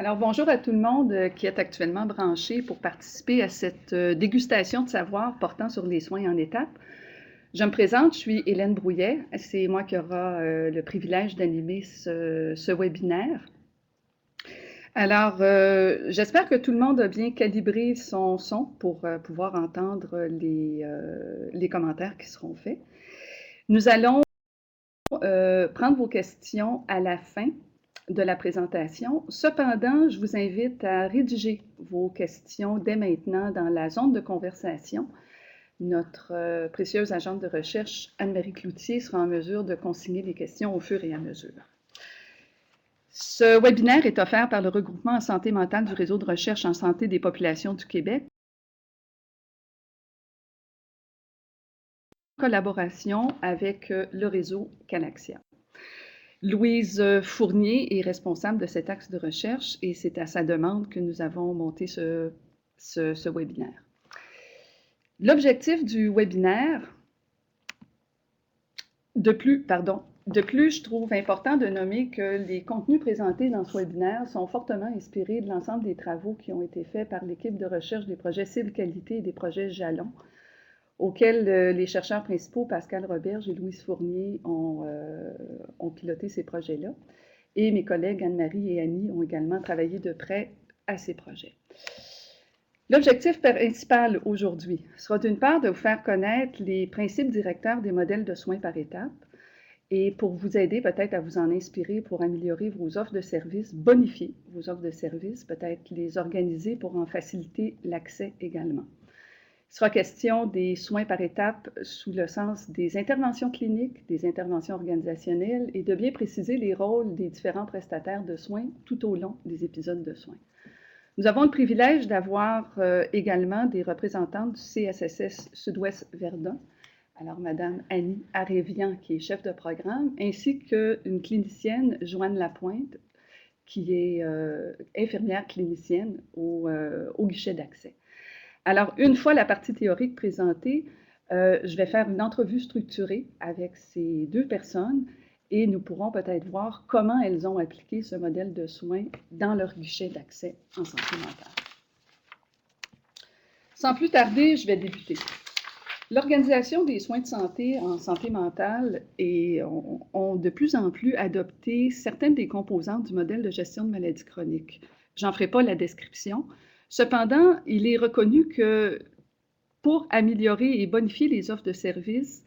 Alors, bonjour à tout le monde qui est actuellement branché pour participer à cette dégustation de savoir portant sur les soins en étapes. Je me présente, je suis Hélène Brouillet. C'est moi qui aura le privilège d'animer ce webinaire. Alors, j'espère que tout le monde a bien calibré son son pour pouvoir entendre les commentaires qui seront faits. Nous allons prendre vos questions à la fin de la présentation. Cependant, je vous invite à rédiger vos questions dès maintenant dans la zone de conversation. Notre précieuse agente de recherche, Anne-Marie Cloutier, sera en mesure de consigner les questions au fur et à mesure. Ce webinaire est offert par le regroupement en santé mentale du réseau de recherche en santé des populations du Québec, en collaboration avec le réseau Canaxia. Louise Fournier est responsable de cet axe de recherche et c'est à sa demande que nous avons monté ce webinaire. L'objectif du webinaire, de plus, je trouve important de nommer que les contenus présentés dans ce webinaire sont fortement inspirés de l'ensemble des travaux qui ont été faits par l'équipe de recherche des projets Cible Qualité et des projets Jalon, auxquels les chercheurs principaux Pascal Roberge et Louise Fournier ont piloté ces projets-là. Et mes collègues Anne-Marie et Annie ont également travaillé de près à ces projets. L'objectif principal aujourd'hui sera d'une part de vous faire connaître les principes directeurs des modèles de soins par étapes et pour vous aider peut-être à vous en inspirer pour améliorer vos offres de services, bonifier vos offres de services, peut-être les organiser pour en faciliter l'accès également. Il sera question des soins par étapes sous le sens des interventions cliniques, des interventions organisationnelles et de bien préciser les rôles des différents prestataires de soins tout au long des épisodes de soins. Nous avons le privilège d'avoir également des représentantes du CSSS Sud-Ouest Verdun, alors Madame Annie Arévian qui est chef de programme, ainsi qu'une clinicienne, Joanne Lapointe, qui est infirmière clinicienne au guichet d'accès. Alors, une fois la partie théorique présentée, je vais faire une entrevue structurée avec ces deux personnes et nous pourrons peut-être voir comment elles ont appliqué ce modèle de soins dans leur guichet d'accès en santé mentale. Sans plus tarder, je vais débuter. L'Organisation des soins de santé en santé mentale ont de plus en plus adopté certaines des composantes du modèle de gestion de maladies chroniques. J'en ferai pas la description. Cependant, il est reconnu que pour améliorer et bonifier les offres de services,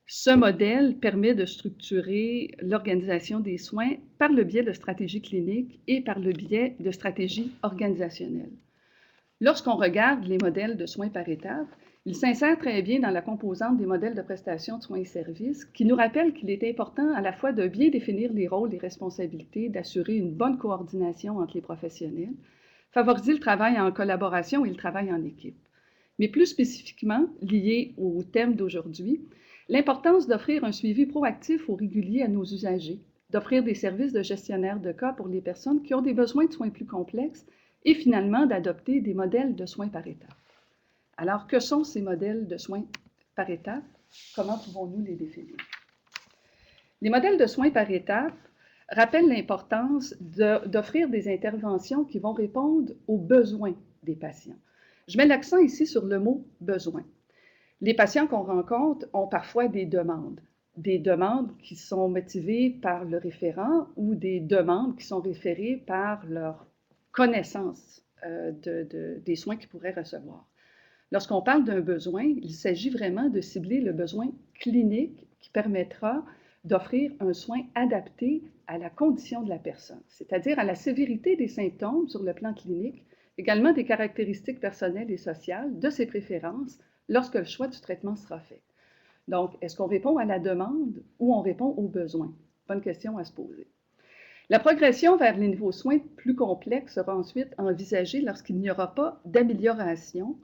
ce modèle permet de structurer l'organisation des soins par le biais de stratégies cliniques et par le biais de stratégies organisationnelles. Lorsqu'on regarde les modèles de soins par étapes, ils s'insèrent très bien dans la composante des modèles de prestation de soins et services qui nous rappellent qu'il est important à la fois de bien définir les rôles et responsabilités, d'assurer une bonne coordination entre les professionnels, favoriser le travail en collaboration et le travail en équipe. Mais plus spécifiquement, lié au thème d'aujourd'hui, l'importance d'offrir un suivi proactif ou régulier à nos usagers, d'offrir des services de gestionnaire de cas pour les personnes qui ont des besoins de soins plus complexes et finalement d'adopter des modèles de soins par étapes. Alors, que sont ces modèles de soins par étapes? Comment pouvons-nous les définir? Les modèles de soins par étapes rappellent l'importance d'offrir des interventions qui vont répondre aux besoins des patients. Je mets l'accent ici sur le mot « besoin ». Les patients qu'on rencontre ont parfois des demandes qui sont motivées par le référent ou des demandes qui sont référées par leur connaissance des soins qu'ils pourraient recevoir. Lorsqu'on parle d'un besoin, il s'agit vraiment de cibler le besoin clinique qui permettra d'offrir un soin adapté à la condition de la personne, c'est-à-dire à la sévérité des symptômes sur le plan clinique, également des caractéristiques personnelles et sociales, de ses préférences, lorsque le choix du traitement sera fait. Donc, est-ce qu'on répond à la demande ou on répond aux besoins? Bonne question à se poser. La progression vers les niveaux soins plus complexes sera ensuite envisagée lorsqu'il n'y aura pas d'amélioration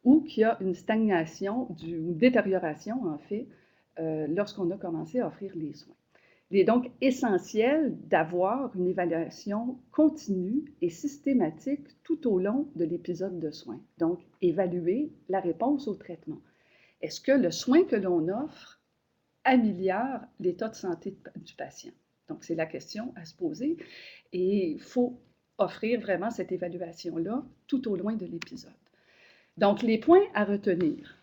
ou qu'il y a une stagnation ou une détérioration, en fait, lorsqu'on a commencé à offrir les soins. Il est donc essentiel d'avoir une évaluation continue et systématique tout au long de l'épisode de soins. Donc, évaluer la réponse au traitement. Est-ce que le soin que l'on offre améliore l'état de santé du patient? Donc, c'est la question à se poser et il faut offrir vraiment cette évaluation-là tout au loin de l'épisode. Donc, les points à retenir.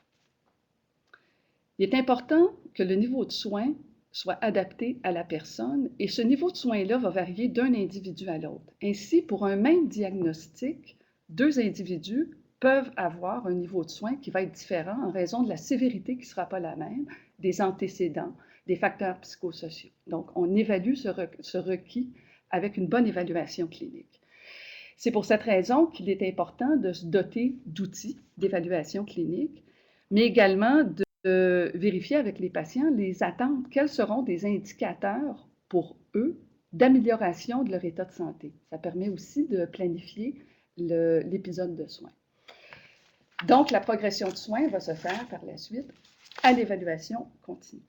Il est important que le niveau de soins soit adapté à la personne et ce niveau de soins-là va varier d'un individu à l'autre. Ainsi, pour un même diagnostic, deux individus peuvent avoir un niveau de soins qui va être différent en raison de la sévérité qui ne sera pas la même, des antécédents, des facteurs psychosociaux. Donc, on évalue ce requis avec une bonne évaluation clinique. C'est pour cette raison qu'il est important de se doter d'outils d'évaluation clinique, mais également de vérifier avec les patients les attentes, quels seront des indicateurs pour eux d'amélioration de leur état de santé. Ça permet aussi de planifier l'épisode de soins. Donc, la progression de soins va se faire par la suite à l'évaluation continue.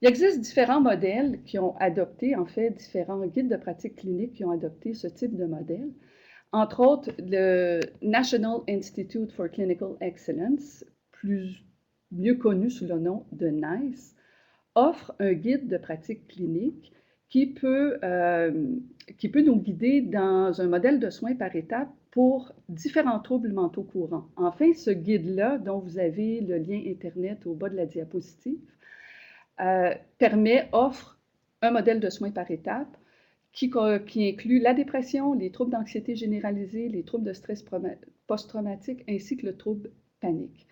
Il existe différents modèles qui ont adopté, en fait, différents guides de pratique clinique qui ont adopté ce type de modèle. Entre autres, le National Institute for Clinical Excellence, mieux connu sous le nom de NICE, offre un guide de pratique clinique qui peut nous guider dans un modèle de soins par étapes pour différents troubles mentaux courants. Enfin, ce guide-là, dont vous avez le lien Internet au bas de la diapositive, offre un modèle de soins par étapes qui inclut la dépression, les troubles d'anxiété généralisée, les troubles de stress post-traumatique ainsi que le trouble panique.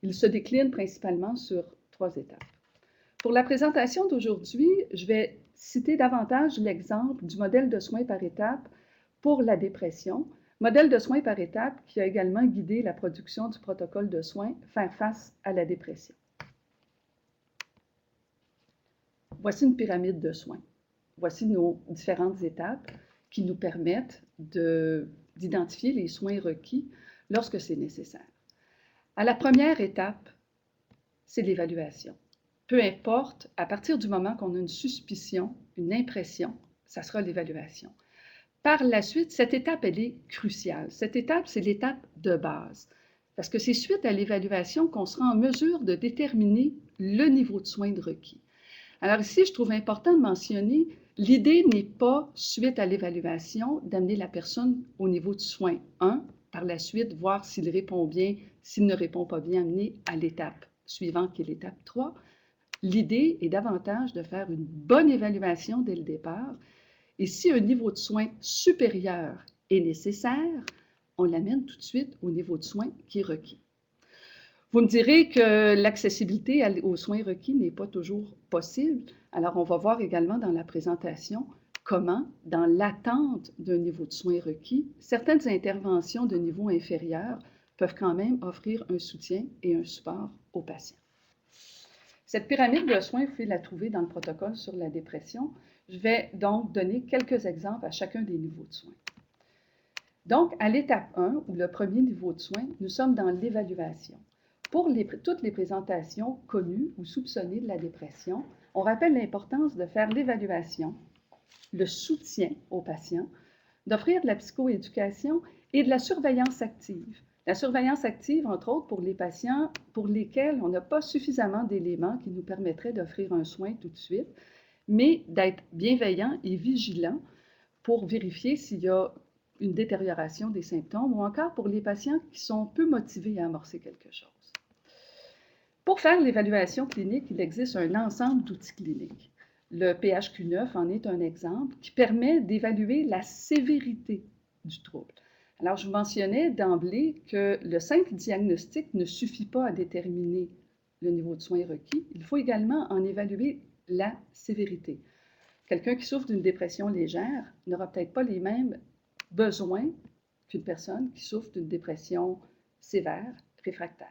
Il se décline principalement sur 3 étapes. Pour la présentation d'aujourd'hui, je vais citer davantage l'exemple du modèle de soins par étapes pour la dépression, modèle de soins par étapes qui a également guidé la production du protocole de soins Faire face à la dépression. Voici une pyramide de soins. Voici nos différentes étapes qui nous permettent d'identifier les soins requis lorsque c'est nécessaire. À la première étape, c'est l'évaluation. Peu importe, à partir du moment qu'on a une suspicion, une impression, ça sera l'évaluation. Par la suite, cette étape, elle est cruciale. Cette étape, c'est l'étape de base. Parce que c'est suite à l'évaluation qu'on sera en mesure de déterminer le niveau de soins requis. Alors ici, je trouve important de mentionner, l'idée n'est pas, suite à l'évaluation, d'amener la personne au niveau de soins 1, par la suite, voir s'il répond bien, s'il ne répond pas bien, amener à l'étape suivante, qui est l'étape 3. L'idée est davantage de faire une bonne évaluation dès le départ, et si un niveau de soins supérieur est nécessaire, on l'amène tout de suite au niveau de soins qui est requis. Vous me direz que l'accessibilité aux soins requis n'est pas toujours possible. Alors, on va voir également dans la présentation comment, dans l'attente d'un niveau de soins requis, certaines interventions de niveau inférieur peuvent quand même offrir un soutien et un support aux patients. Cette pyramide de soins, vous pouvez la trouver dans le protocole sur la dépression. Je vais donc donner quelques exemples à chacun des niveaux de soins. Donc, à l'étape 1, ou le premier niveau de soins, nous sommes dans l'évaluation. Pour toutes les présentations connues ou soupçonnées de la dépression, on rappelle l'importance de faire l'évaluation, le soutien aux patients, d'offrir de la psychoéducation et de la surveillance active. La surveillance active, entre autres, pour les patients pour lesquels on n'a pas suffisamment d'éléments qui nous permettraient d'offrir un soin tout de suite, mais d'être bienveillant et vigilant pour vérifier s'il y a une détérioration des symptômes ou encore pour les patients qui sont peu motivés à amorcer quelque chose. Pour faire l'évaluation clinique, il existe un ensemble d'outils cliniques. Le PHQ-9 en est un exemple qui permet d'évaluer la sévérité du trouble. Alors, je vous mentionnais d'emblée que le simple diagnostic ne suffit pas à déterminer le niveau de soins requis. Il faut également en évaluer la sévérité. Quelqu'un qui souffre d'une dépression légère n'aura peut-être pas les mêmes besoins qu'une personne qui souffre d'une dépression sévère, réfractaire.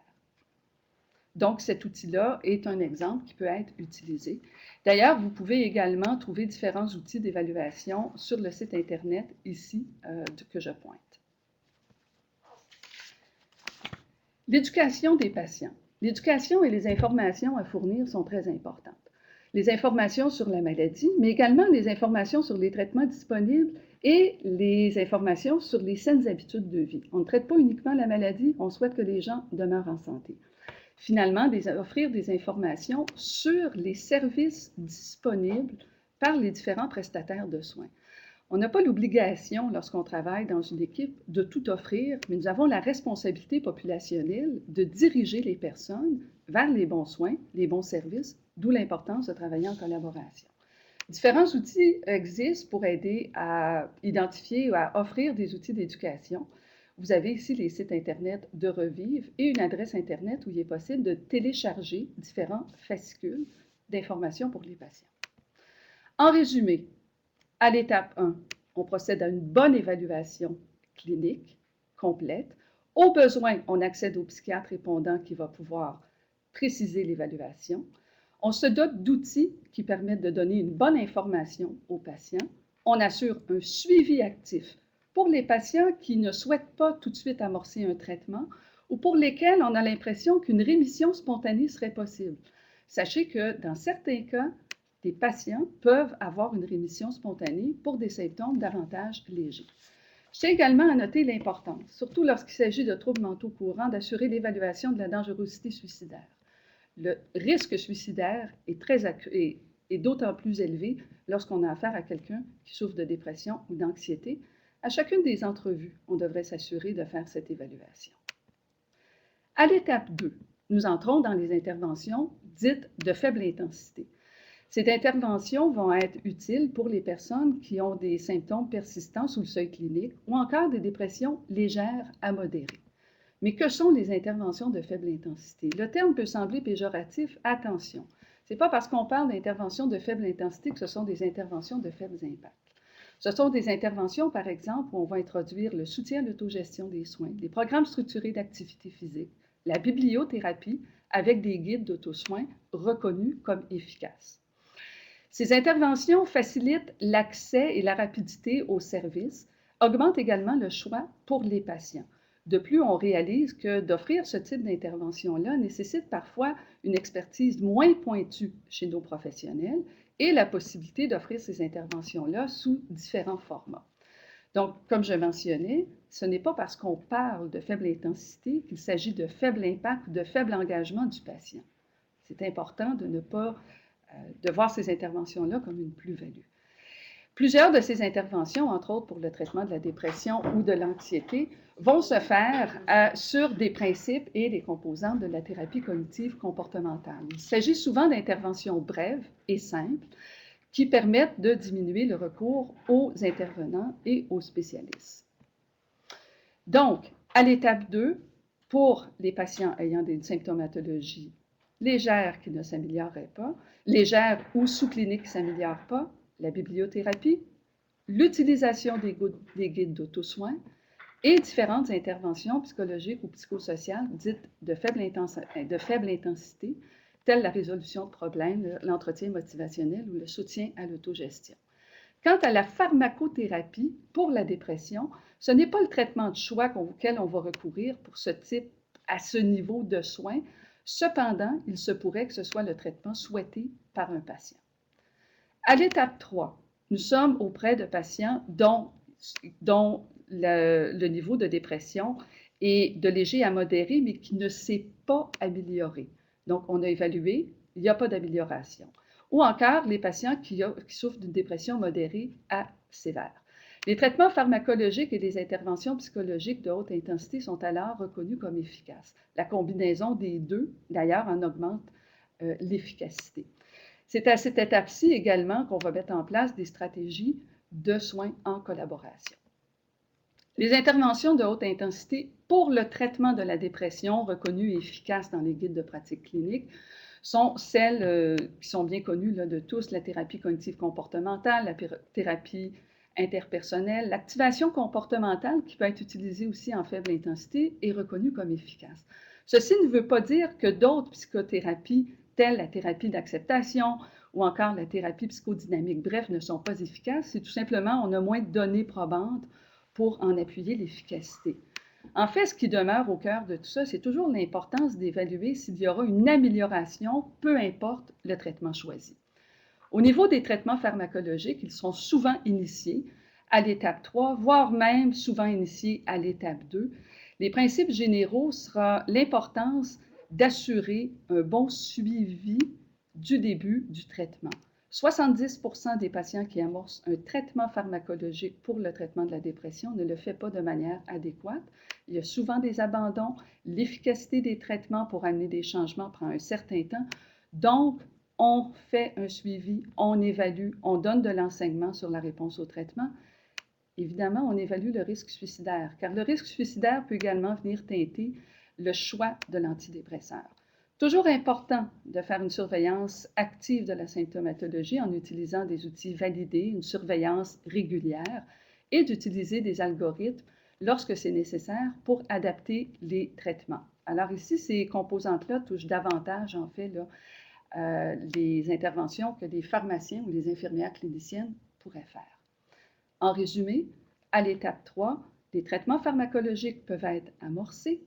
Donc, cet outil-là est un exemple qui peut être utilisé. D'ailleurs, vous pouvez également trouver différents outils d'évaluation sur le site Internet ici que je pointe. L'éducation des patients. L'éducation et les informations à fournir sont très importantes. Les informations sur la maladie, mais également les informations sur les traitements disponibles et les informations sur les saines habitudes de vie. On ne traite pas uniquement la maladie, on souhaite que les gens demeurent en santé. Finalement, offrir des informations sur les services disponibles par les différents prestataires de soins. On n'a pas l'obligation, lorsqu'on travaille dans une équipe, de tout offrir, mais nous avons la responsabilité populationnelle de diriger les personnes vers les bons soins, les bons services, d'où l'importance de travailler en collaboration. Différents outils existent pour aider à identifier ou à offrir des outils d'éducation. Vous avez ici les sites Internet de Revive et une adresse Internet où il est possible de télécharger différents fascicules d'informations pour les patients. En résumé, à l'étape 1, on procède à une bonne évaluation clinique complète. Au besoin, on accède au psychiatre répondant qui va pouvoir préciser l'évaluation. On se dote d'outils qui permettent de donner une bonne information aux patients. On assure un suivi actif pour les patients qui ne souhaitent pas tout de suite amorcer un traitement ou pour lesquels on a l'impression qu'une rémission spontanée serait possible. Sachez que dans certains cas, des patients peuvent avoir une rémission spontanée pour des symptômes davantage légers. Je tiens également à noter l'importance, surtout lorsqu'il s'agit de troubles mentaux courants, d'assurer l'évaluation de la dangerosité suicidaire. Le risque suicidaire est d'autant plus élevé lorsqu'on a affaire à quelqu'un qui souffre de dépression ou d'anxiété. À chacune des entrevues, on devrait s'assurer de faire cette évaluation. À l'étape 2, nous entrons dans les interventions dites de faible intensité. Ces interventions vont être utiles pour les personnes qui ont des symptômes persistants sous le seuil clinique ou encore des dépressions légères à modérées. Mais que sont les interventions de faible intensité? Le terme peut sembler péjoratif. Attention, ce n'est pas parce qu'on parle d'interventions de faible intensité que ce sont des interventions de faibles impacts. Ce sont des interventions, par exemple, où on va introduire le soutien à l'autogestion des soins, les programmes structurés d'activité physique, la bibliothérapie avec des guides d'autosoins reconnus comme efficaces. Ces interventions facilitent l'accès et la rapidité aux services, augmentent également le choix pour les patients. De plus, on réalise que d'offrir ce type d'intervention-là nécessite parfois une expertise moins pointue chez nos professionnels et la possibilité d'offrir ces interventions-là sous différents formats. Donc, comme je mentionnais, ce n'est pas parce qu'on parle de faible intensité qu'il s'agit de faible impact ou de faible engagement du patient. C'est important de voir ces interventions-là comme une plus-value. Plusieurs de ces interventions, entre autres pour le traitement de la dépression ou de l'anxiété, vont se faire sur des principes et des composantes de la thérapie cognitive comportementale. Il s'agit souvent d'interventions brèves et simples qui permettent de diminuer le recours aux intervenants et aux spécialistes. Donc, à l'étape 2, pour les patients ayant des symptomatologies légères qui ne s'amélioreraient pas, légères ou sous-cliniques qui ne s'améliorent pas, la bibliothérapie, l'utilisation des guides d'autosoins et différentes interventions psychologiques ou psychosociales dites de faible intensité, telles la résolution de problèmes, l'entretien motivationnel ou le soutien à l'autogestion. Quant à la pharmacothérapie pour la dépression, ce n'est pas le traitement de choix auquel on va recourir pour à ce niveau de soins. Cependant, il se pourrait que ce soit le traitement souhaité par un patient. À l'étape 3, nous sommes auprès de patients dont le niveau de dépression est de léger à modéré, mais qui ne s'est pas amélioré. Donc, on a évalué, il n'y a pas d'amélioration. Ou encore les patients qui souffrent d'une dépression modérée à sévère. Les traitements pharmacologiques et les interventions psychologiques de haute intensité sont alors reconnus comme efficaces. La combinaison des deux, d'ailleurs, en augmente l'efficacité. C'est à cette étape-ci également qu'on va mettre en place des stratégies de soins en collaboration. Les interventions de haute intensité pour le traitement de la dépression reconnues et efficaces dans les guides de pratique clinique sont celles qui sont bien connues là, de tous, la thérapie cognitive comportementale, la thérapie interpersonnelle, l'activation comportementale qui peut être utilisée aussi en faible intensité est reconnue comme efficace. Ceci ne veut pas dire que d'autres psychothérapies, telles la thérapie d'acceptation ou encore la thérapie psychodynamique, bref, ne sont pas efficaces. C'est tout simplement, on a moins de données probantes pour en appuyer l'efficacité. En fait, ce qui demeure au cœur de tout ça, c'est toujours l'importance d'évaluer s'il y aura une amélioration, peu importe le traitement choisi. Au niveau des traitements pharmacologiques, ils sont souvent initiés à l'étape 3, voire même souvent initiés à l'étape 2. Les principes généraux sera l'importance d'assurer un bon suivi du début du traitement. 70% des patients qui amorcent un traitement pharmacologique pour le traitement de la dépression ne le fait pas de manière adéquate. Il y a souvent des abandons. L'efficacité des traitements pour amener des changements prend un certain temps. Donc, on fait un suivi, on évalue, on donne de l'enseignement sur la réponse au traitement. Évidemment, on évalue le risque suicidaire, car le risque suicidaire peut également venir teinter le choix de l'antidépresseur. Toujours important de faire une surveillance active de la symptomatologie en utilisant des outils validés, une surveillance régulière et d'utiliser des algorithmes lorsque c'est nécessaire pour adapter les traitements. Alors ici, ces composantes-là touchent davantage, en fait, les interventions que les pharmaciens ou les infirmières cliniciennes pourraient faire. En résumé, à l'étape 3, les traitements pharmacologiques peuvent être amorcés,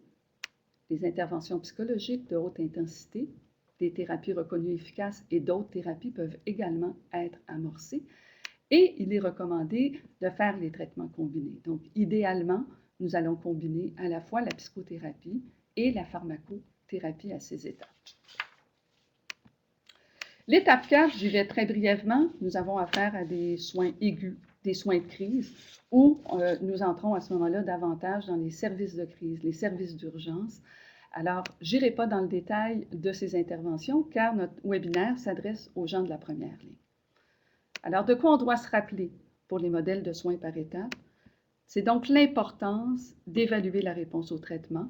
les interventions psychologiques de haute intensité, des thérapies reconnues efficaces et d'autres thérapies peuvent également être amorcées. Et il est recommandé de faire les traitements combinés. Donc, idéalement, nous allons combiner à la fois la psychothérapie et la pharmacothérapie à ces étapes. L'étape 4, j'y vais très brièvement, nous avons affaire à des soins aigus, des soins de crise, où nous entrons à ce moment-là davantage dans les services de crise, les services d'urgence. Alors, je n'irai pas dans le détail de ces interventions, car notre webinaire s'adresse aux gens de la première ligne. Alors, de quoi on doit se rappeler pour les modèles de soins par étapes? C'est donc l'importance d'évaluer la réponse au traitement.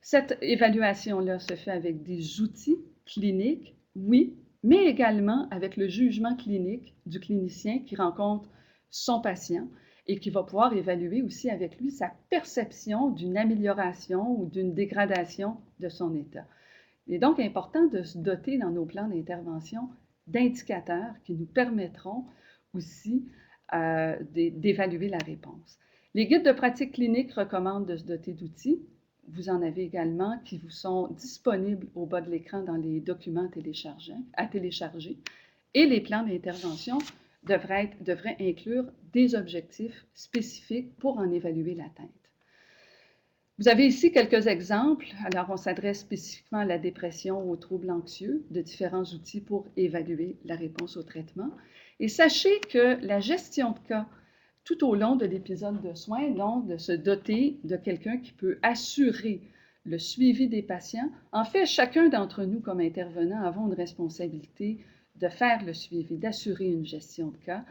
Cette évaluation-là se fait avec des outils cliniques, oui, mais également avec le jugement clinique du clinicien qui rencontre son patient et qui va pouvoir évaluer aussi avec lui sa perception d'une amélioration ou d'une dégradation de son état. Il est donc important de se doter dans nos plans d'intervention d'indicateurs qui nous permettront aussi d'évaluer la réponse. Les guides de pratique clinique recommandent de se doter d'outils. Vous en avez également qui vous sont disponibles au bas de l'écran dans les documents à télécharger. Et les plans d'intervention devraient inclure des objectifs spécifiques pour en évaluer l'atteinte. Vous avez ici quelques exemples. Alors, on s'adresse spécifiquement à la dépression ou aux troubles anxieux, de différents outils pour évaluer la réponse au traitement. Et sachez que la gestion de cas tout au long de l'épisode de soins, donc de se doter de quelqu'un qui peut assurer le suivi des patients. En fait, chacun d'entre nous, comme intervenant, avons une responsabilité de faire le suivi, d'assurer une gestion de cas,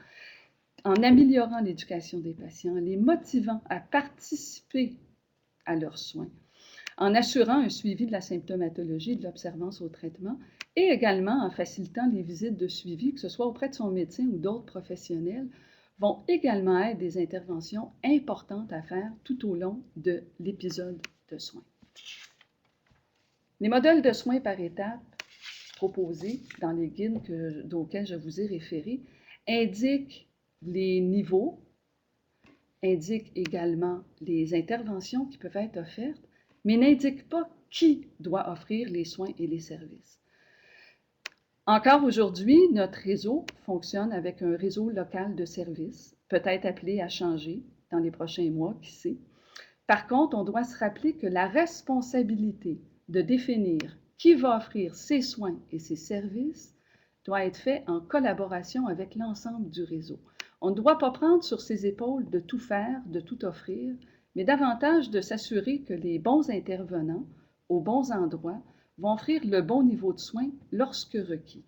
en améliorant l'éducation des patients, les motivant à participer à leurs soins, en assurant un suivi de la symptomatologie, de l'observance au traitement, et également en facilitant les visites de suivi, que ce soit auprès de son médecin ou d'autres professionnels, vont également être des interventions importantes à faire tout au long de l'épisode de soins. Les modèles de soins par étapes proposés dans les guides auxquels je vous ai référé indiquent les niveaux, indiquent également les interventions qui peuvent être offertes, mais n'indiquent pas qui doit offrir les soins et les services. Encore aujourd'hui, notre réseau fonctionne avec un réseau local de services, peut-être appelé à changer dans les prochains mois, qui sait. Par contre, on doit se rappeler que la responsabilité de définir qui va offrir ses soins et ses services doit être faite en collaboration avec l'ensemble du réseau. On ne doit pas prendre sur ses épaules de tout faire, de tout offrir, mais davantage de s'assurer que les bons intervenants, aux bons endroits, vont offrir le bon niveau de soins lorsque requis.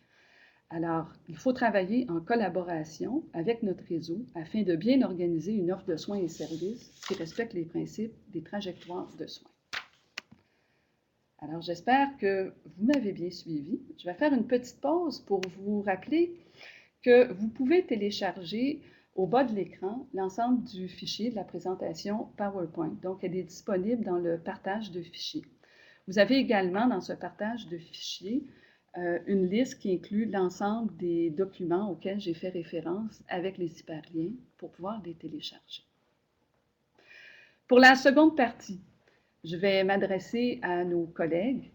Alors, il faut travailler en collaboration avec notre réseau afin de bien organiser une offre de soins et services qui respecte les principes des trajectoires de soins. Alors, j'espère que vous m'avez bien suivi. Je vais faire une petite pause pour vous rappeler que vous pouvez télécharger au bas de l'écran l'ensemble du fichier de la présentation PowerPoint. Donc, elle est disponible dans le partage de fichiers. Vous avez également dans ce partage de fichiers une liste qui inclut l'ensemble des documents auxquels j'ai fait référence avec les hyperliens pour pouvoir les télécharger. Pour la seconde partie, je vais m'adresser à nos collègues,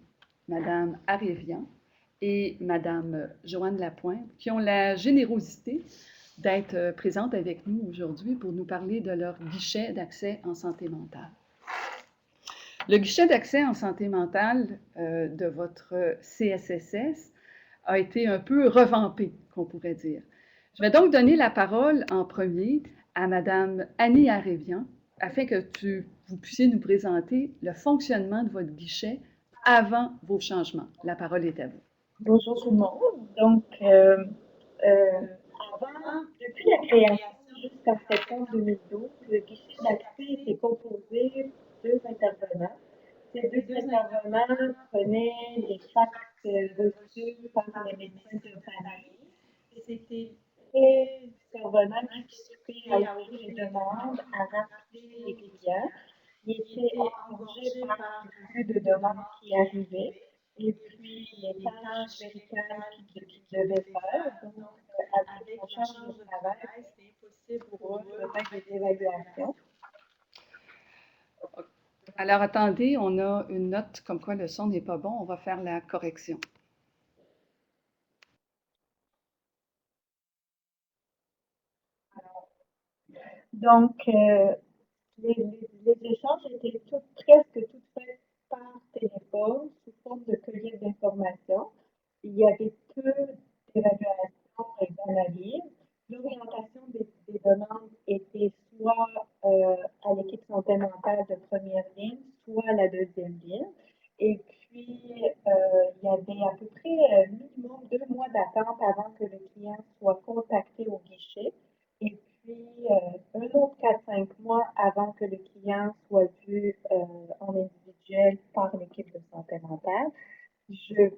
Mme Arévian et Mme Joanne Lapointe, qui ont la générosité d'être présentes avec nous aujourd'hui pour nous parler de leur guichet d'accès en santé mentale. Le guichet d'accès en santé mentale de votre CSSS a été un peu revampé, qu'on pourrait dire. Je vais donc donner la parole en premier à Madame Annie Arévian, afin que vous puissiez nous présenter le fonctionnement de votre guichet avant vos changements. La parole est à vous. Bonjour tout le monde. Donc, avant, depuis la création jusqu'en septembre 2012, le guichet d'accès était composé de deux intervenants. Ces deux intervenants prenaient les fax reçus par les médecins de famille. C'était des intervenants qui participaient à ouvrir les demandes, à rappeler les clients. Ils étaient engorgés par le flux de demandes qui arrivaient et puis les tâches médicales qu'ils devaient faire. Donc, avec la charge de travail, c'était impossible pour eux de faire des évaluations. Alors attendez, on a une note comme quoi le son n'est pas bon. On va faire la correction. Donc, les échanges étaient presque tous faits par téléphone, sous forme de cueillette d'informations. Il y avait peu d'évaluation et d'analyse. L'orientation des demandes était soit à l'équipe santé mentale de première ligne, soit à la deuxième ligne. Et puis, il y avait à peu près minimum 2 mois d'attente avant que le client soit contacté au guichet. Et puis, un autre 4-5 mois avant que le client soit vu en individuel par l'équipe de santé mentale. Je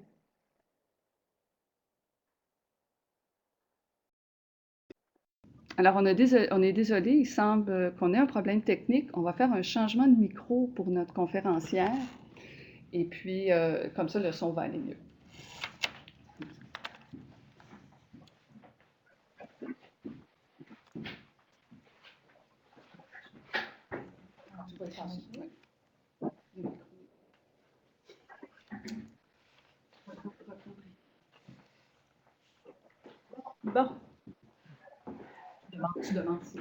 Alors, on est désolé, il semble qu'on ait un problème technique. On va faire un changement de micro pour notre conférencière. Et puis, comme ça, le son va aller mieux. Bon, Tu demandes si.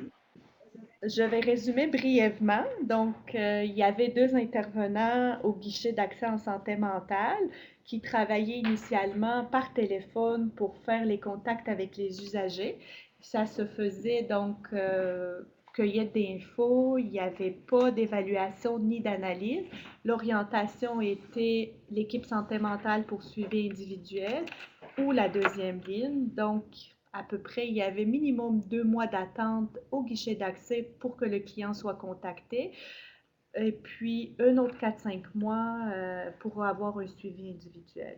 je vais résumer brièvement. Donc, il y avait deux intervenants au guichet d'accès en santé mentale qui travaillaient initialement par téléphone pour faire les contacts avec les usagers. Ça se faisait donc cueillette d'infos, il n'y avait pas d'évaluation ni d'analyse. L'orientation était l'équipe santé mentale pour suivi individuel ou la deuxième ligne. Donc, à peu près, il y avait minimum 2 mois d'attente au guichet d'accès pour que le client soit contacté. Et puis, un autre 4-5 mois pour avoir un suivi individuel.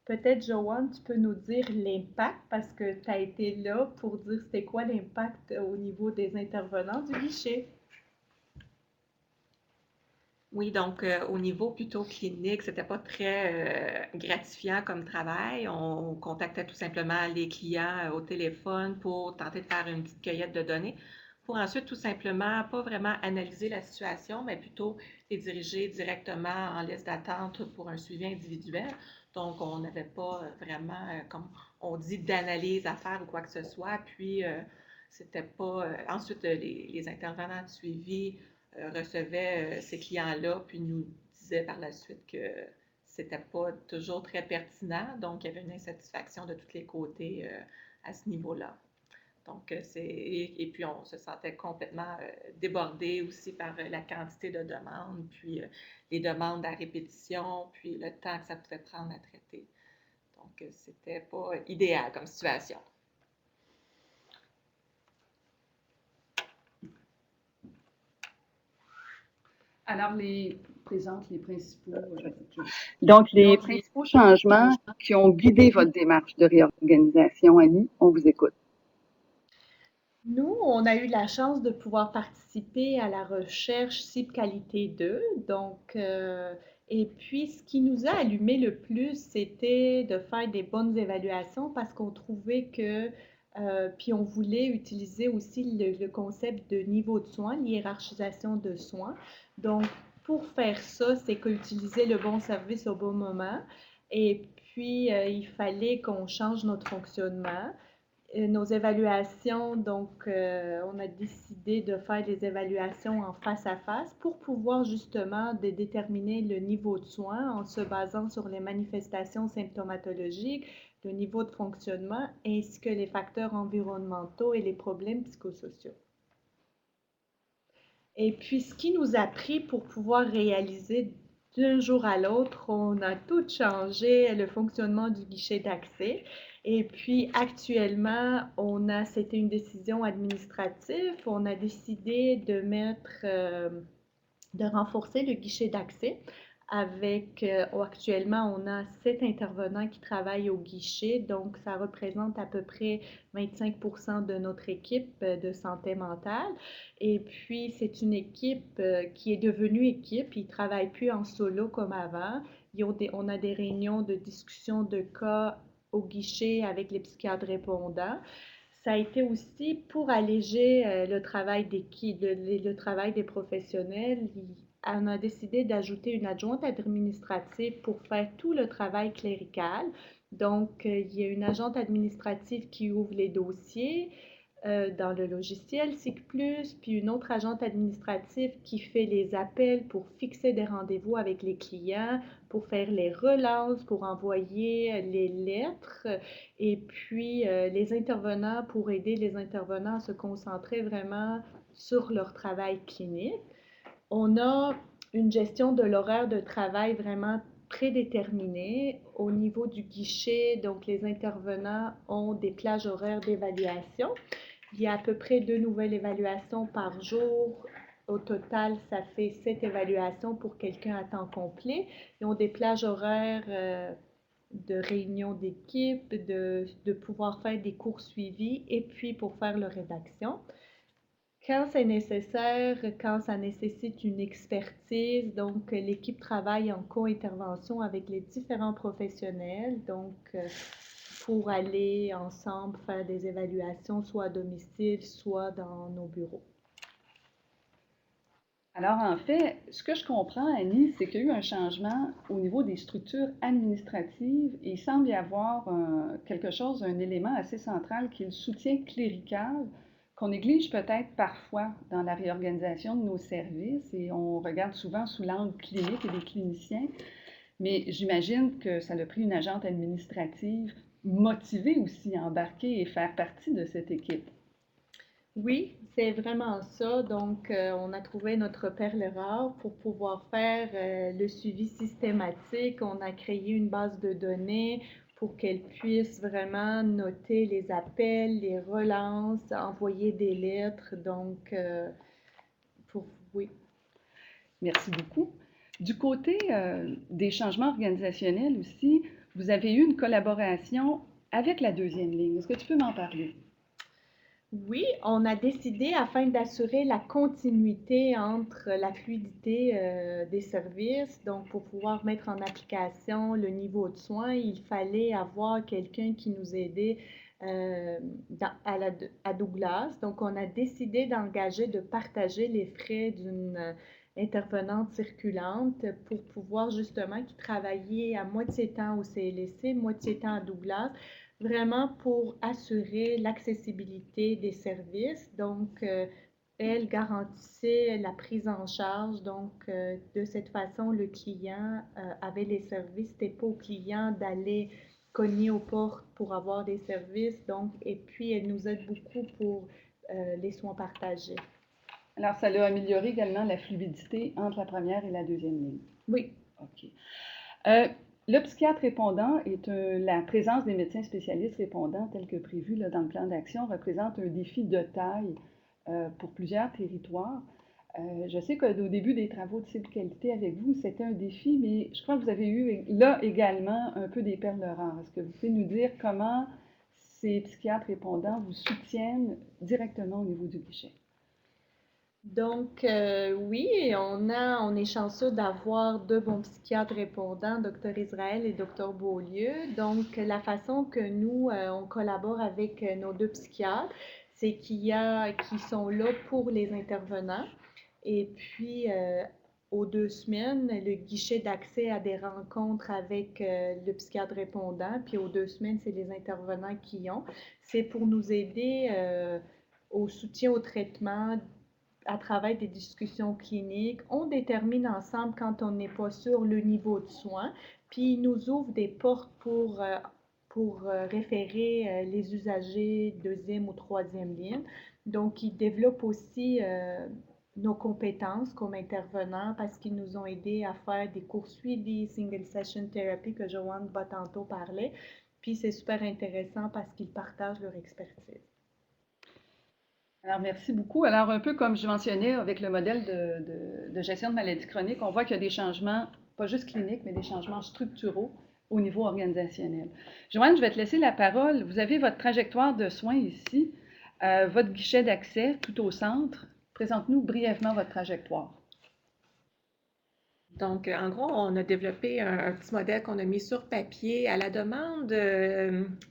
Peut-être, Joanne, tu peux nous dire l'impact parce que tu as été là pour dire c'était quoi l'impact au niveau des intervenants du guichet. Oui, donc au niveau plutôt clinique, c'était pas très gratifiant comme travail. On contactait tout simplement les clients au téléphone pour tenter de faire une petite cueillette de données, pour ensuite tout simplement pas vraiment analyser la situation, mais plutôt les diriger directement en liste d'attente pour un suivi individuel. Donc, on n'avait pas vraiment, comme on dit, d'analyse à faire ou quoi que ce soit. Puis, c'était pas. Ensuite, les intervenants de suivi recevait ces clients-là, puis nous disait par la suite que c'était pas toujours très pertinent, donc il y avait une insatisfaction de tous les côtés à ce niveau-là. Donc, et puis on se sentait complètement débordé aussi par la quantité de demandes, puis les demandes à répétition, puis le temps que ça pouvait prendre à traiter. Donc, c'était pas idéal comme situation. Alors, présente les principaux, donc, les principaux changements qui ont guidé votre démarche de réorganisation, Annie, on vous écoute. Nous, on a eu la chance de pouvoir participer à la recherche Cible Qualité 2. Donc, et puis, ce qui nous a allumé le plus, c'était de faire des bonnes évaluations parce qu'on trouvait que, puis on voulait utiliser aussi le concept de niveau de soins, l'hiérarchisation de soins. Donc, pour faire ça, c'est qu'utiliser le bon service au bon moment. Et puis, il fallait qu'on change notre fonctionnement. nos évaluations, donc on a décidé de faire des évaluations en face à face pour pouvoir justement déterminer le niveau de soins en se basant sur les manifestations symptomatologiques, le niveau de fonctionnement, ainsi que les facteurs environnementaux et les problèmes psychosociaux. Et puis, ce qui nous a pris pour pouvoir réaliser d'un jour à l'autre, on a tout changé le fonctionnement du guichet d'accès. Et puis, actuellement, c'était une décision administrative, on a décidé de renforcer le guichet d'accès actuellement, on a 7 intervenants qui travaillent au guichet, donc ça représente à peu près 25% de notre équipe de santé mentale. Et puis, c'est une équipe qui est devenue équipe, ils ne travaillent plus en solo comme avant. On a des réunions de discussion de cas au guichet avec les psychiatres répondants. Ça a été aussi pour alléger le travail d'équipe, le travail des professionnels. On a décidé d'ajouter une adjointe administrative pour faire tout le travail clérical. Donc, il y a une agente administrative qui ouvre les dossiers dans le logiciel SIG+, puis une autre agente administrative qui fait les appels pour fixer des rendez-vous avec les clients, pour faire les relances, pour envoyer les lettres, et puis les intervenants pour aider les intervenants à se concentrer vraiment sur leur travail clinique. On a une gestion de l'horaire de travail vraiment prédéterminée au niveau du guichet. Donc, les intervenants ont des plages horaires d'évaluation. Il y a à peu près 2 nouvelles évaluations par jour. Au total, ça fait 7 évaluations pour quelqu'un à temps complet. Ils ont des plages horaires de réunion d'équipe, de pouvoir faire des cours suivis et puis pour faire leur rédaction. Quand c'est nécessaire, quand ça nécessite une expertise, donc l'équipe travaille en co-intervention avec les différents professionnels, donc pour aller ensemble faire des évaluations soit à domicile, soit dans nos bureaux. Alors, en fait, ce que je comprends, Annie, c'est qu'il y a eu un changement au niveau des structures administratives et il semble y avoir quelque chose, un élément assez central qui est le soutien clérical qu'on néglige peut-être parfois dans la réorganisation de nos services et on regarde souvent sous l'angle clinique et des cliniciens, mais j'imagine que ça a pris une agente administrative motivée aussi à embarquer et faire partie de cette équipe. Oui, c'est vraiment ça. Donc, on a trouvé notre perle rare pour pouvoir faire le suivi systématique. On a créé une base de données pour qu'elle puisse vraiment noter les appels, les relances, envoyer des lettres. Donc, oui. Merci beaucoup. Du côté des changements organisationnels aussi, vous avez eu une collaboration avec la deuxième ligne. Est-ce que tu peux m'en parler? Oui, on a décidé, afin d'assurer la continuité entre la fluidité des services, donc pour pouvoir mettre en application le niveau de soins, il fallait avoir quelqu'un qui nous aidait à Douglas. Donc, on a décidé de partager les frais d'une intervenante circulante pour pouvoir justement qui travaillait à moitié temps au CLSC, moitié temps à Douglas, vraiment pour assurer l'accessibilité des services. Donc, elle garantissait la prise en charge. Donc, de cette façon, le client avait les services. C'était pas au client d'aller cogner aux portes pour avoir des services. Donc, et puis, elle nous aide beaucoup pour les soins partagés. Alors, ça a amélioré également la fluidité entre la première et la deuxième ligne. Oui. OK. Le psychiatre répondant la présence des médecins spécialistes répondants, tel que prévu là, dans le plan d'action, représente un défi de taille pour plusieurs territoires. Je sais qu'au début des travaux de cible qualité avec vous, c'était un défi, mais je crois que vous avez eu là également un peu des perles rares. Est-ce que vous pouvez nous dire comment ces psychiatres répondants vous soutiennent directement au niveau du guichet? Donc, oui, on est chanceux d'avoir 2 bons psychiatres répondants, Dr Israël et Dr Beaulieu. Donc, la façon que nous, on collabore avec nos 2 psychiatres, c'est qu'ils sont là pour les intervenants. Et puis, aux 2 semaines, le guichet d'accès à des rencontres avec le psychiatre répondant, puis aux 2 semaines, c'est les intervenants qui ont. C'est pour nous aider au soutien au traitement à travers des discussions cliniques. On détermine ensemble quand on n'est pas sûr le niveau de soins, puis il nous ouvre des portes pour référer les usagers deuxième ou troisième ligne. Donc, il développe aussi nos compétences comme intervenants parce qu'ils nous ont aidés à faire des cours suivis, single session therapy que Joanne va tantôt parler. Puis c'est super intéressant parce qu'ils partagent leur expertise. Alors, merci beaucoup. Alors, un peu comme je mentionnais avec le modèle de gestion de maladies chroniques, on voit qu'il y a des changements, pas juste cliniques, mais des changements structuraux au niveau organisationnel. Joanne, je vais te laisser la parole. Vous avez votre trajectoire de soins ici, votre guichet d'accès tout au centre. Présente-nous brièvement votre trajectoire. Donc, en gros, on a développé un petit modèle qu'on a mis sur papier à la demande,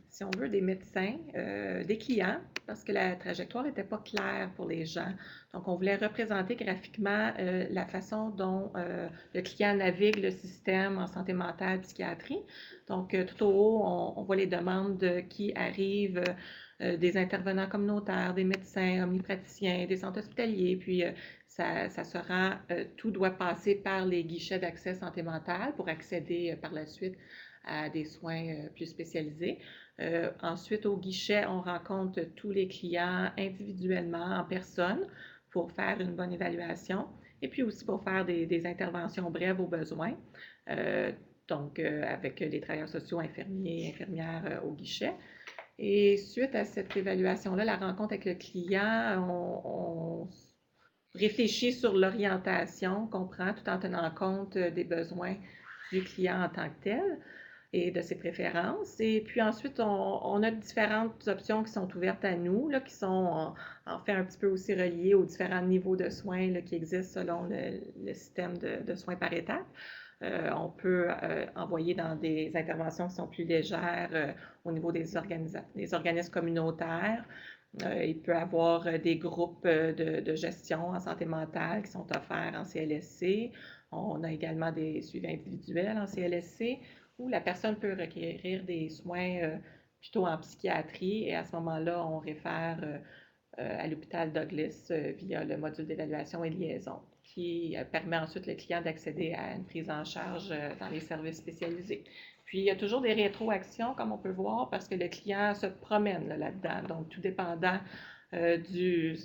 si on veut, des médecins, des clients, parce que la trajectoire n'était pas claire pour les gens. Donc, on voulait représenter graphiquement la façon dont le client navigue le système en santé mentale, psychiatrie. Donc, tout au haut, on voit les demandes qui arrivent, des intervenants communautaires, des médecins, omnipraticiens, des centres hospitaliers, puis ça se rend, tout doit passer par les guichets d'accès santé mentale pour accéder par la suite à des soins plus spécialisés. Ensuite, au guichet, on rencontre tous les clients individuellement, en personne, pour faire une bonne évaluation et puis aussi pour faire des interventions brèves aux besoins. Donc, avec les travailleurs sociaux, infirmiers, infirmières au guichet. Et suite à cette évaluation-là, la rencontre avec le client, on réfléchit sur l'orientation qu'on prend tout en tenant compte des besoins du client en tant que tel et de ses préférences. Et puis ensuite, on a différentes options qui sont ouvertes à nous, là, qui sont en fait un petit peu aussi reliées aux différents niveaux de soins là, qui existent selon le système de soins par étapes. On peut envoyer dans des interventions qui sont plus légères au niveau des organismes communautaires. Il peut y avoir des groupes de gestion en santé mentale qui sont offerts en CLSC. On a également des suivis individuels en CLSC où la personne peut requérir des soins plutôt en psychiatrie et à ce moment-là, on réfère à l'hôpital Douglas via le module d'évaluation et liaison qui permet ensuite le client d'accéder à une prise en charge dans les services spécialisés. Puis, il y a toujours des rétroactions, comme on peut voir, parce que le client se promène là-dedans. Donc, tout dépendant du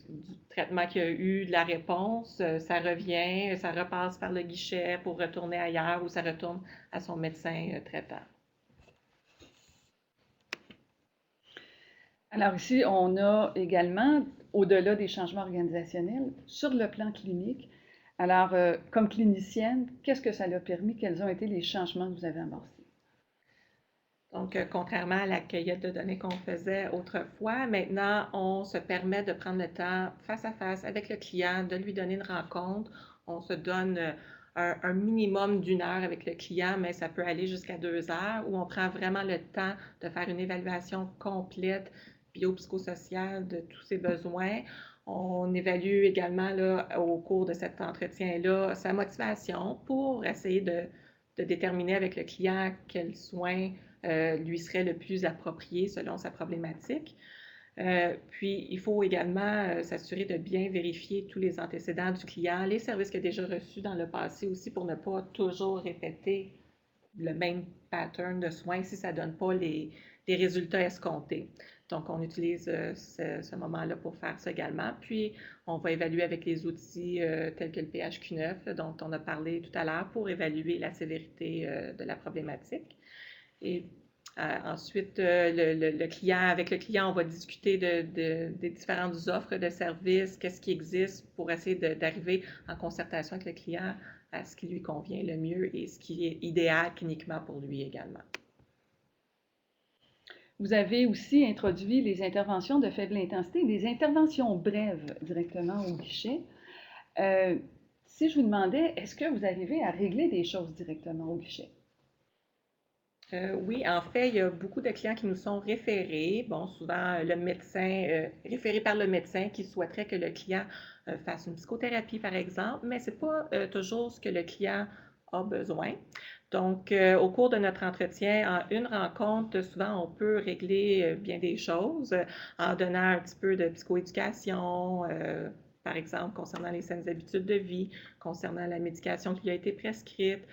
traitement qu'il y a eu, de la réponse, ça revient, ça repasse par le guichet pour retourner ailleurs ou ça retourne à son médecin traitant. Alors ici, on a également, au-delà des changements organisationnels, sur le plan clinique. Alors, comme clinicienne, qu'est-ce que ça a permis? Quels ont été les changements que vous avez amorcés? Donc, contrairement à la cueillette de données qu'on faisait autrefois, maintenant, on se permet de prendre le temps face à face avec le client, de lui donner une rencontre. On se donne un minimum d'1 heure avec le client, mais ça peut aller jusqu'à 2 heures, où on prend vraiment le temps de faire une évaluation complète biopsychosociale de tous ses besoins. On évalue également là, au cours de cet entretien-là sa motivation pour essayer de déterminer avec le client quels soins lui serait le plus approprié selon sa problématique. Puis, il faut également s'assurer de bien vérifier tous les antécédents du client, les services qu'il a déjà reçus dans le passé aussi pour ne pas toujours répéter le même pattern de soins si ça ne donne pas les résultats escomptés. Donc, on utilise ce moment-là pour faire ça également. Puis, on va évaluer avec les outils tels que le PHQ-9 dont on a parlé tout à l'heure pour évaluer la sévérité de la problématique. Et ensuite, avec le client, on va discuter des différentes offres de services, qu'est-ce qui existe pour essayer d'arriver en concertation avec le client à ce qui lui convient le mieux et ce qui est idéal cliniquement pour lui également. Vous avez aussi introduit les interventions de faible intensité, des interventions brèves directement au guichet. Si je vous demandais, est-ce que vous arrivez à régler des choses directement au guichet? Oui, en fait, il y a beaucoup de clients qui nous sont référés. Bon, souvent, le médecin, référé par le médecin qui souhaiterait que le client fasse une psychothérapie, par exemple, mais c'est pas toujours ce que le client a besoin. Donc, au cours de notre entretien, en une rencontre, souvent, on peut régler bien des choses en donnant un petit peu de psychoéducation, par exemple, concernant les saines habitudes de vie, concernant la médication qui lui a été prescrite.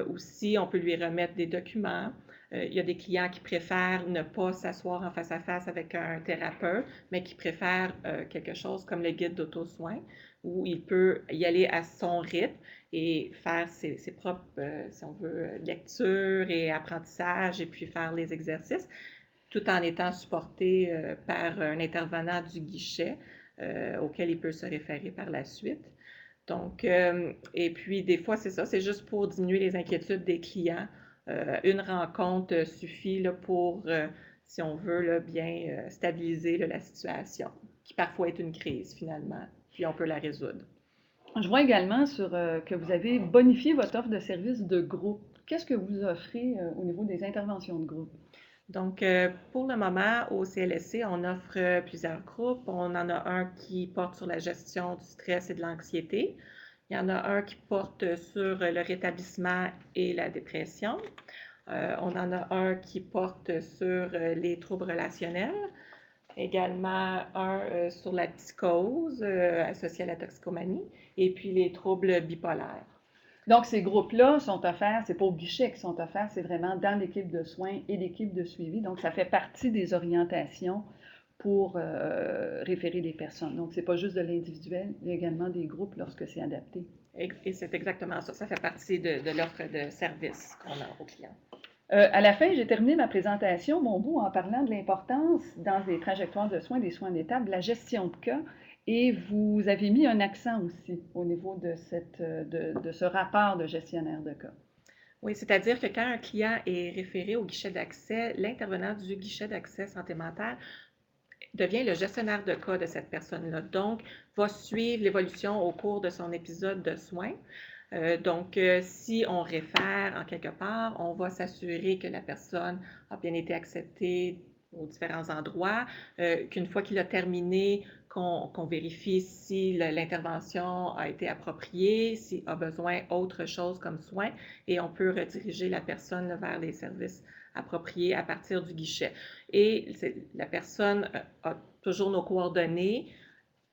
Aussi, on peut lui remettre des documents. Il y a des clients qui préfèrent ne pas s'asseoir en face à face avec un thérapeute, mais qui préfèrent quelque chose comme le guide d'auto-soin, où il peut y aller à son rythme et faire ses propres, si on veut, lectures et apprentissages, et puis faire les exercices, tout en étant supporté par un intervenant du guichet auquel il peut se référer par la suite. Donc, et puis des fois, c'est ça, c'est juste pour diminuer les inquiétudes des clients. Une rencontre suffit là, pour, si on veut, là, bien stabiliser là, la situation, qui parfois est une crise finalement, puis on peut la résoudre. Je vois également que vous avez bonifié votre offre de services de groupe. Qu'est-ce que vous offrez au niveau des interventions de groupe? Donc, pour le moment, au CLSC, on offre plusieurs groupes. On en a un qui porte sur la gestion du stress et de l'anxiété. Il y en a un qui porte sur le rétablissement et la dépression. On en a un qui porte sur les troubles relationnels. Également un sur la psychose associée à la toxicomanie. Et puis les troubles bipolaires. Donc, ces groupes-là sont offerts, c'est pas au guichet qu'ils sont offerts, c'est vraiment dans l'équipe de soins et l'équipe de suivi. Donc, ça fait partie des orientations pour référer les personnes. Donc, c'est pas juste de l'individuel, il y a également des groupes lorsque c'est adapté. Et c'est exactement ça. Ça fait partie de l'offre de service qu'on a aux clients. À la fin, j'ai terminé ma présentation, mon bout, en parlant de l'importance dans les trajectoires de soins, des soins d'étape, de la gestion de cas. Et vous avez mis un accent aussi au niveau de ce rapport de gestionnaire de cas. Oui, c'est-à-dire que quand un client est référé au guichet d'accès, l'intervenant du guichet d'accès santé mentale devient le gestionnaire de cas de cette personne-là. Donc, va suivre l'évolution au cours de son épisode de soins. Donc, si on réfère en quelque part, on va s'assurer que la personne a bien été acceptée aux différents endroits, qu'une fois qu'il a terminé, qu'on vérifie si l'intervention a été appropriée, s'il a besoin autre chose comme soin, et on peut rediriger la personne vers les services appropriés à partir du guichet. Et la personne a toujours nos coordonnées.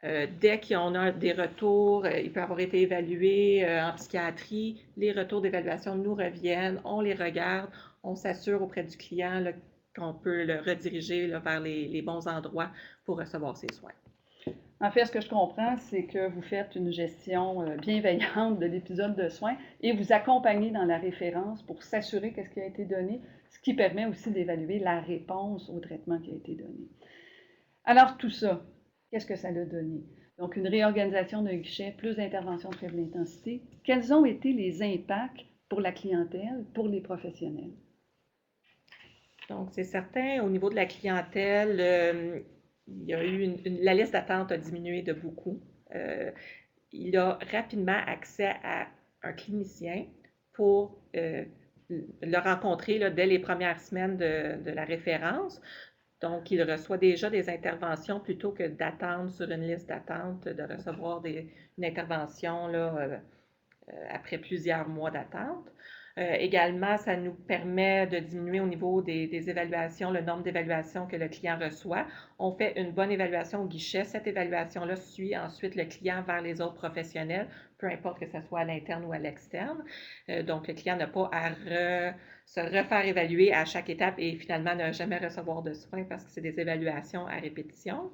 Dès qu'on a des retours, il peut avoir été évalué en psychiatrie, les retours d'évaluation nous reviennent, on les regarde, on s'assure auprès du client là, qu'on peut le rediriger là, vers les bons endroits pour recevoir ses soins. En fait, ce que je comprends, c'est que vous faites une gestion bienveillante de l'épisode de soins et vous accompagnez dans la référence pour s'assurer qu'est-ce qui a été donné, ce qui permet aussi d'évaluer la réponse au traitement qui a été donné. Alors, tout ça, qu'est-ce que ça a donné? Donc, une réorganisation d'un guichet, plus d'interventions de faible intensité. Quels ont été les impacts pour la clientèle, pour les professionnels? Donc, c'est certain, au niveau de la clientèle, il y a eu la liste d'attente a diminué de beaucoup. Il a rapidement accès à un clinicien pour le rencontrer là, dès les premières semaines de la référence. Donc, il reçoit déjà des interventions plutôt que d'attendre sur une liste d'attente, de recevoir une intervention là, après plusieurs mois d'attente. Également, ça nous permet de diminuer au niveau des évaluations, le nombre d'évaluations que le client reçoit. On fait une bonne évaluation au guichet. Cette évaluation-là suit ensuite le client vers les autres professionnels, peu importe que ce soit à l'interne ou à l'externe. Donc, le client n'a pas à se refaire évaluer à chaque étape et finalement ne jamais recevoir de soins parce que c'est des évaluations à répétition.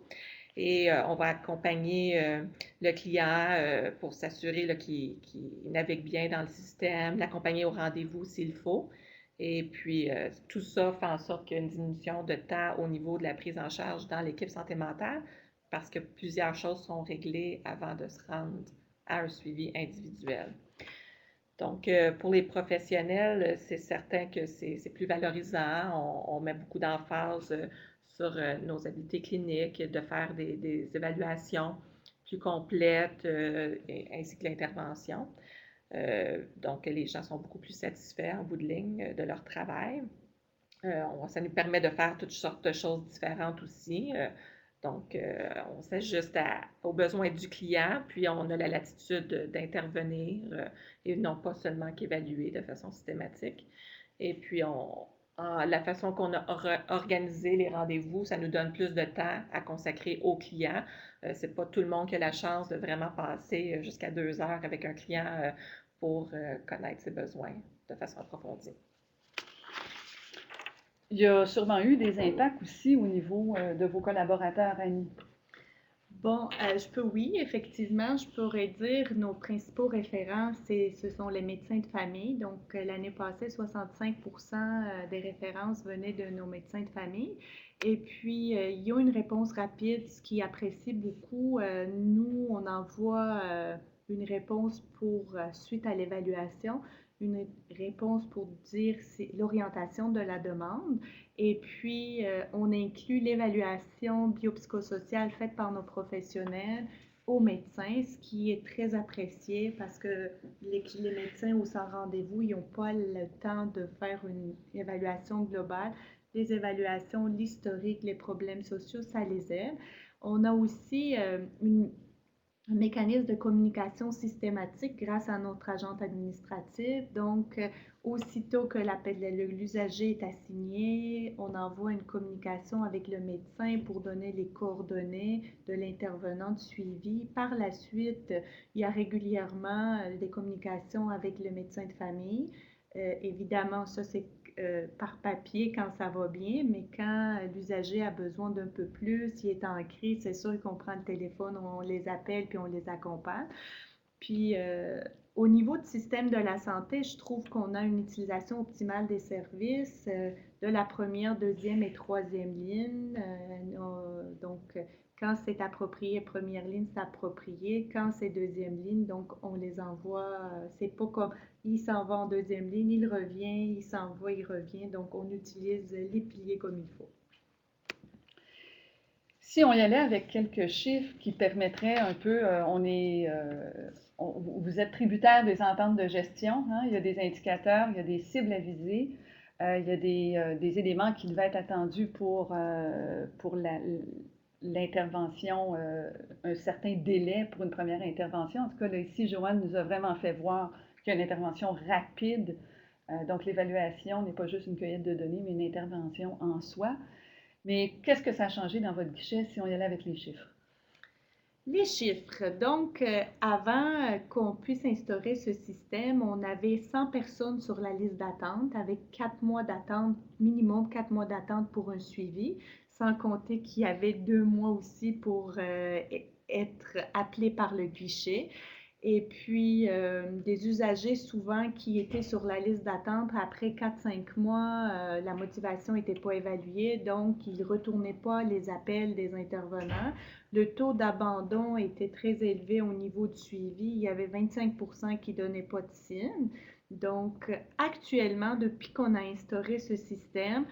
Et on va accompagner le client pour s'assurer qu'il navigue bien dans le système, l'accompagner au rendez-vous s'il faut. Et puis, tout ça fait en sorte qu'il y a une diminution de temps au niveau de la prise en charge dans l'équipe santé mentale parce que plusieurs choses sont réglées avant de se rendre à un suivi individuel. Donc, pour les professionnels, c'est certain que c'est plus valorisant. On met beaucoup d'emphase sur nos habiletés cliniques, de faire des évaluations plus complètes ainsi que l'intervention. Donc, les gens sont beaucoup plus satisfaits en bout de ligne de leur travail. Ça nous permet de faire toutes sortes de choses différentes aussi. Donc, on s'ajuste aux besoins du client, puis on a la latitude d'intervenir et non pas seulement qu'évaluer de façon systématique. Et puis, la façon qu'on a organisé les rendez-vous, ça nous donne plus de temps à consacrer aux clients. C'est pas tout le monde qui a la chance de vraiment passer jusqu'à 2 heures avec un client pour connaître ses besoins de façon approfondie. Il y a sûrement eu des impacts aussi au niveau de vos collaborateurs, Annie. Bon, oui, effectivement, je pourrais dire nos principaux référents, ce sont les médecins de famille. Donc, l'année passée, 65% des références venaient de nos médecins de famille. Et puis, ils ont une réponse rapide, ce qu'ils apprécient beaucoup. Nous, on envoie une réponse suite à l'évaluation, une réponse pour dire l'orientation de la demande. Et puis, on inclut l'évaluation biopsychosociale faite par nos professionnels aux médecins, ce qui est très apprécié parce que les médecins au sans rendez-vous, ils n'ont pas le temps de faire une évaluation globale. Les évaluations, l'historique, les problèmes sociaux, ça les aide. On a aussi un mécanisme de communication systématique grâce à notre agente administrative. Donc, aussitôt que l'usager est assigné, on envoie une communication avec le médecin pour donner les coordonnées de l'intervenant de suivi. Par la suite, il y a régulièrement des communications avec le médecin de famille. Évidemment, ça, c'est par papier quand ça va bien, mais quand l'usager a besoin d'un peu plus, s'il est en crise, c'est sûr qu'on prend le téléphone, on les appelle puis on les accompagne. Puis, au niveau du système de la santé, je trouve qu'on a une utilisation optimale des services de la première, deuxième et troisième ligne. Donc, quand c'est approprié, première ligne, c'est approprié. Quand c'est deuxième ligne, donc on les envoie. C'est pas comme il s'en va en deuxième ligne, il revient, il s'en va, il revient. Donc, on utilise les piliers comme il faut. Si on y allait avec quelques chiffres qui permettraient un peu, vous êtes tributaire des ententes de gestion, hein? Il y a des indicateurs, il y a des cibles à viser, il y a des éléments qui devaient être attendus pour l'intervention, un certain délai pour une première intervention. En tout cas, là, ici, Joanne nous a vraiment fait voir qu'il y a une intervention rapide. Donc, l'évaluation n'est pas juste une cueillette de données, mais une intervention en soi. Mais qu'est-ce que ça a changé dans votre guichet si on y allait avec les chiffres? Les chiffres. Donc, avant qu'on puisse instaurer ce système, on avait 100 personnes sur la liste d'attente avec 4 mois d'attente, minimum 4 mois d'attente pour un suivi, sans compter qu'il y avait 2 mois aussi pour être appelés par le guichet. Et puis, des usagers souvent qui étaient sur la liste d'attente après 4-5 mois, la motivation n'était pas évaluée, donc ils ne retournaient pas les appels des intervenants. Le taux d'abandon était très élevé au niveau du suivi. Il y avait 25% qui ne donnaient pas de signe. Donc, actuellement, depuis qu'on a instauré ce système,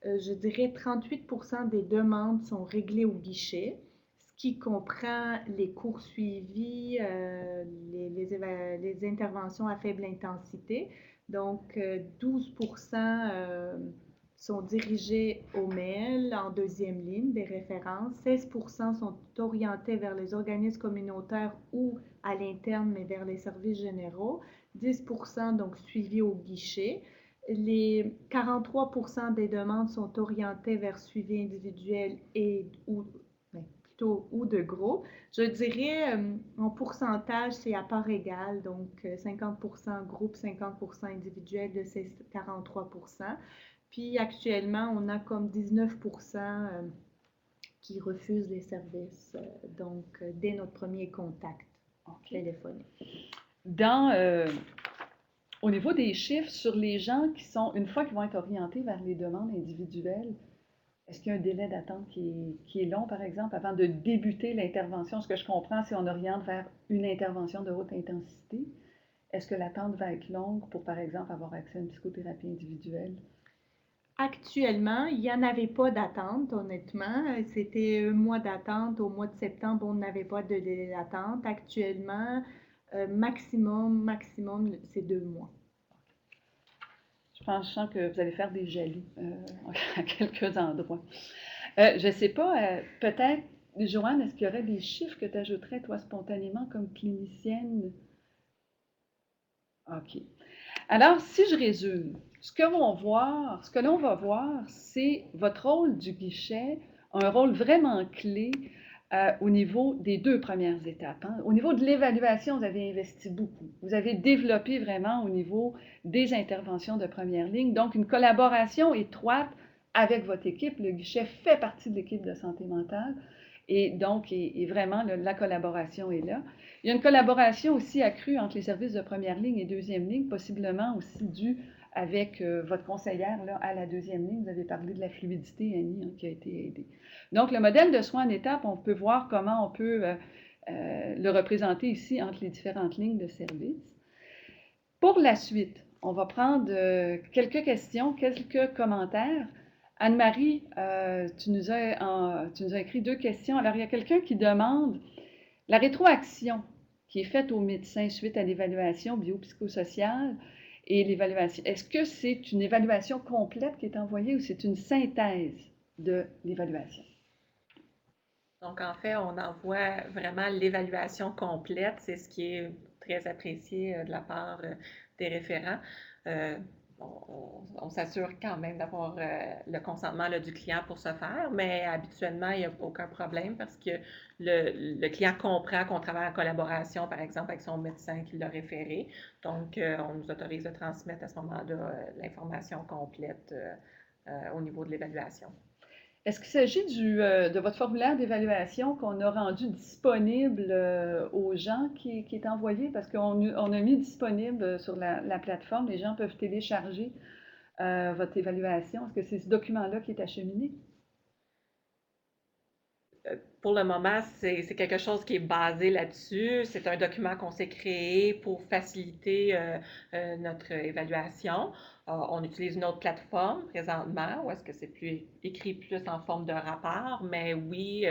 je dirais 38% des demandes sont réglées au guichet, ce qui comprend les cours suivis, les interventions à faible intensité. Donc, 12% sont dirigés au mail en deuxième ligne des références. 16% sont orientés vers les organismes communautaires ou à l'interne, mais vers les services généraux. 10% donc suivis au guichet. Les 43% des demandes sont orientées vers suivi individuel ou de groupe. Je dirais en pourcentage, c'est à part égale, donc 50% groupe, 50% individuel de ces 43%. Puis actuellement, on a comme 19% qui refusent les services, donc dès notre premier contact téléphonique. Au niveau des chiffres, sur les gens qui sont, une fois qu'ils vont être orientés vers les demandes individuelles, est-ce qu'il y a un délai d'attente qui est long, par exemple, avant de débuter l'intervention? Ce que je comprends, si on oriente vers une intervention de haute intensité, est-ce que l'attente va être longue pour, par exemple, avoir accès à une psychothérapie individuelle? Actuellement, il n'y en avait pas d'attente, honnêtement. C'était un mois d'attente. Au mois de septembre, on n'avait pas de délai d'attente. Actuellement, maximum, c'est 2 mois. Je sens que vous allez faire des jaloux à quelques endroits. Je ne sais pas, peut-être, Joanne, est-ce qu'il y aurait des chiffres que tu ajouterais, toi, spontanément, comme clinicienne? OK. Alors, si je résume, ce que l'on va voir, c'est votre rôle du guichet, un rôle vraiment clé au niveau des 2 premières étapes, hein. Au niveau de l'évaluation, vous avez investi beaucoup. Vous avez développé vraiment au niveau des interventions de première ligne. Donc, une collaboration étroite avec votre équipe. Le guichet fait partie de l'équipe de santé mentale et donc, vraiment, la collaboration est là. Il y a une collaboration aussi accrue entre les services de première ligne et deuxième ligne, possiblement aussi due avec votre conseillère là, à la deuxième ligne. Vous avez parlé de la fluidité, Annie, hein, qui a été aidée. Donc, le modèle de soins en étape, on peut voir comment on peut le représenter ici entre les différentes lignes de service. Pour la suite, on va prendre quelques questions, quelques commentaires. Anne-Marie, tu nous as écrit 2 questions. Alors, il y a quelqu'un qui demande la rétroaction qui est faite au médecin suite à l'évaluation biopsychosociale et l'évaluation. Est-ce que c'est une évaluation complète qui est envoyée ou c'est une synthèse de l'évaluation? Donc, en fait, on envoie vraiment l'évaluation complète. C'est ce qui est très apprécié de la part des référents. On s'assure quand même d'avoir le consentement là, du client pour ce faire, mais habituellement, il n'y a aucun problème parce que le client comprend qu'on travaille en collaboration, par exemple, avec son médecin qui l'a référé. Donc, on nous autorise de transmettre à ce moment-là l'information complète au niveau de l'évaluation. Est-ce qu'il s'agit de votre formulaire d'évaluation qu'on a rendu disponible aux gens qui est envoyé? Parce qu'on a mis disponible sur la plateforme, les gens peuvent télécharger votre évaluation. Est-ce que c'est ce document-là qui est acheminé? Pour le moment, c'est quelque chose qui est basé là-dessus. C'est un document qu'on s'est créé pour faciliter notre évaluation. On utilise une autre plateforme présentement, où est-ce que c'est écrit plus en forme de rapport, mais oui,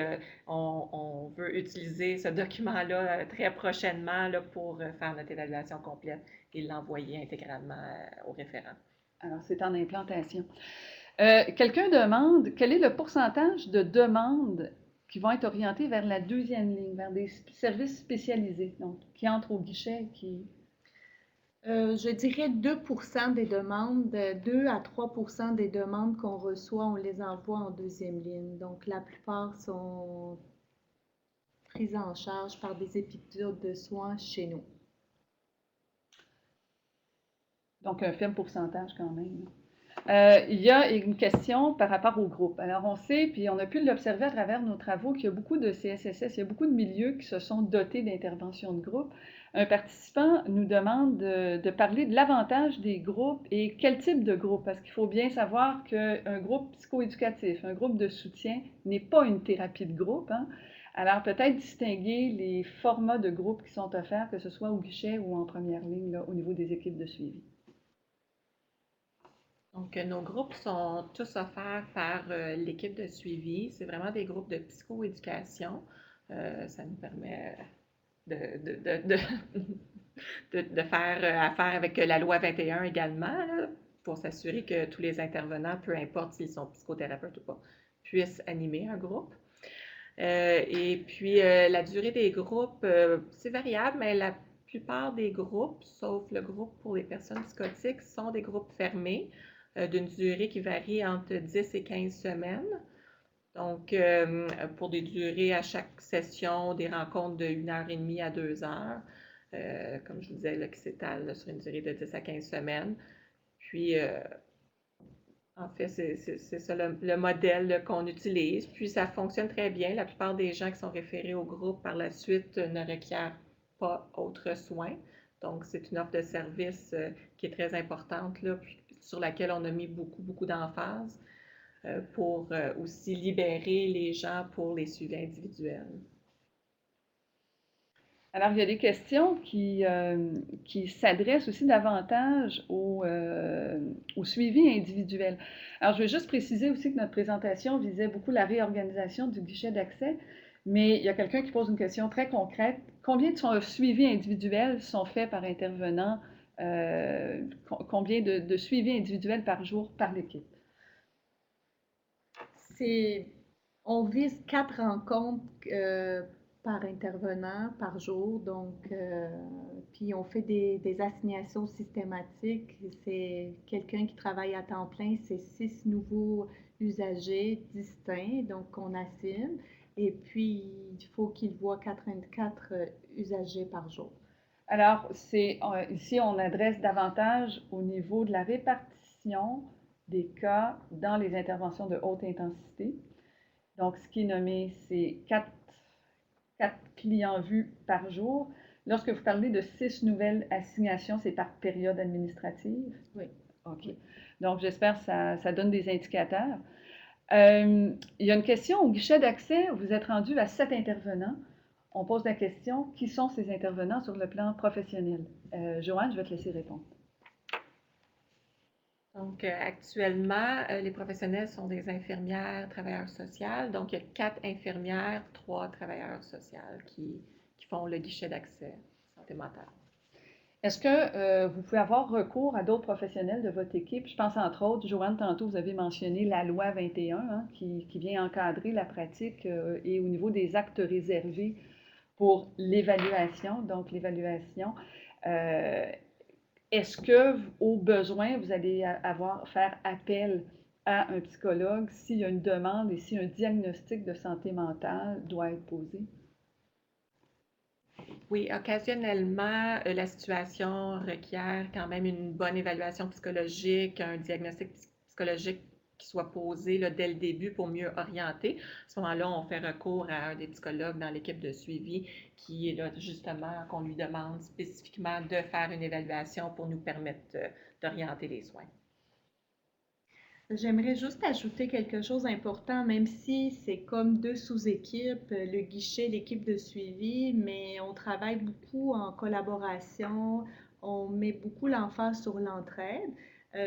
on veut utiliser ce document-là très prochainement là, pour faire notre évaluation complète et l'envoyer intégralement au référent. Alors, c'est en implantation. Quelqu'un demande quel est le pourcentage de demandes qui vont être orientées vers la deuxième ligne, vers des services spécialisés, donc qui entrent au guichet, qui... Je dirais 2% des demandes, 2 à 3% des demandes qu'on reçoit, on les envoie en deuxième ligne. Donc, la plupart sont prises en charge par des épisodes de soins chez nous. Donc, un faible pourcentage quand même. Il y a une question par rapport au groupe. Alors, on sait, puis on a pu l'observer à travers nos travaux, qu'il y a beaucoup de CSSS, il y a beaucoup de milieux qui se sont dotés d'interventions de groupe. Un participant nous demande de parler de l'avantage des groupes et quel type de groupe, parce qu'il faut bien savoir qu'un groupe psychoéducatif, un groupe de soutien n'est pas une thérapie de groupe, hein. Alors, peut-être distinguer les formats de groupe qui sont offerts, que ce soit au guichet ou en première ligne, là, au niveau des équipes de suivi. Donc, nos groupes sont tous offerts par l'équipe de suivi. C'est vraiment des groupes de psychoéducation. Ça nous permet de faire affaire avec la loi 21 également, là, pour s'assurer que tous les intervenants, peu importe s'ils sont psychothérapeutes ou pas, puissent animer un groupe. Et puis, la durée des groupes, c'est variable, mais la plupart des groupes, sauf le groupe pour les personnes psychotiques, sont des groupes fermés d'une durée qui varie entre 10 et 15 semaines. Donc, pour des durées à chaque session, des rencontres de 1h30 à 2 heures, comme je vous disais, là, qui s'étalent sur une durée de 10 à 15 semaines. Puis, en fait, c'est ça le modèle qu'on utilise. Puis, ça fonctionne très bien. La plupart des gens qui sont référés au groupe par la suite ne requièrent pas autre soins. Donc, c'est une offre de service qui est très importante, là, puis sur laquelle on a mis beaucoup d'emphase pour aussi libérer les gens pour les suivis individuels. Alors, il y a des questions qui s'adressent aussi davantage au suivi individuel. Alors, je vais juste préciser aussi que notre présentation visait beaucoup la réorganisation du guichet d'accès, mais il y a quelqu'un qui pose une question très concrète. combien de suivis individuels sont faits par intervenant? Combien de suivis individuels par jour par l'équipe? On vise 4 rencontres par intervenant par jour, donc puis on fait des assignations systématiques. C'est quelqu'un qui travaille à temps plein, c'est 6 nouveaux usagers distincts, donc qu'on assigne. Et puis, il faut qu'il voit 84 usagers par jour. Alors, ici, on adresse davantage au niveau de la répartition des cas dans les interventions de haute intensité. Donc, ce qui est nommé, c'est 4 clients vus par jour. Lorsque vous parlez de 6 nouvelles assignations, c'est par période administrative? Oui. OK. Donc, j'espère que ça donne des indicateurs. Il y a une question au guichet d'accès. Vous êtes rendu à 7 intervenants. On pose la question, qui sont ces intervenants sur le plan professionnel? Joanne, je vais te laisser répondre. Donc, actuellement, les professionnels sont des infirmières, travailleurs sociaux. Donc, il y a 4 infirmières, 3 travailleurs sociaux qui font le guichet d'accès santé mentale. Est-ce que vous pouvez avoir recours à d'autres professionnels de votre équipe? Je pense entre autres, Joanne, tantôt, vous avez mentionné la loi 21 hein, qui vient encadrer la pratique et au niveau des actes réservés pour l'évaluation. Donc, l'évaluation. Est-ce que, au besoin, vous allez faire appel à un psychologue s'il y a une demande et si un diagnostic de santé mentale doit être posé? Oui, occasionnellement, la situation requiert quand même une bonne évaluation psychologique, un diagnostic psychologique qui soit posé là, dès le début pour mieux orienter. À ce moment-là, on fait recours à un des psychologues dans l'équipe de suivi qui est là justement qu'on lui demande spécifiquement de faire une évaluation pour nous permettre d'orienter les soins. J'aimerais juste ajouter quelque chose d'important, même si c'est comme 2 sous-équipes, le guichet, l'équipe de suivi, mais on travaille beaucoup en collaboration, on met beaucoup l'emphase sur l'entraide.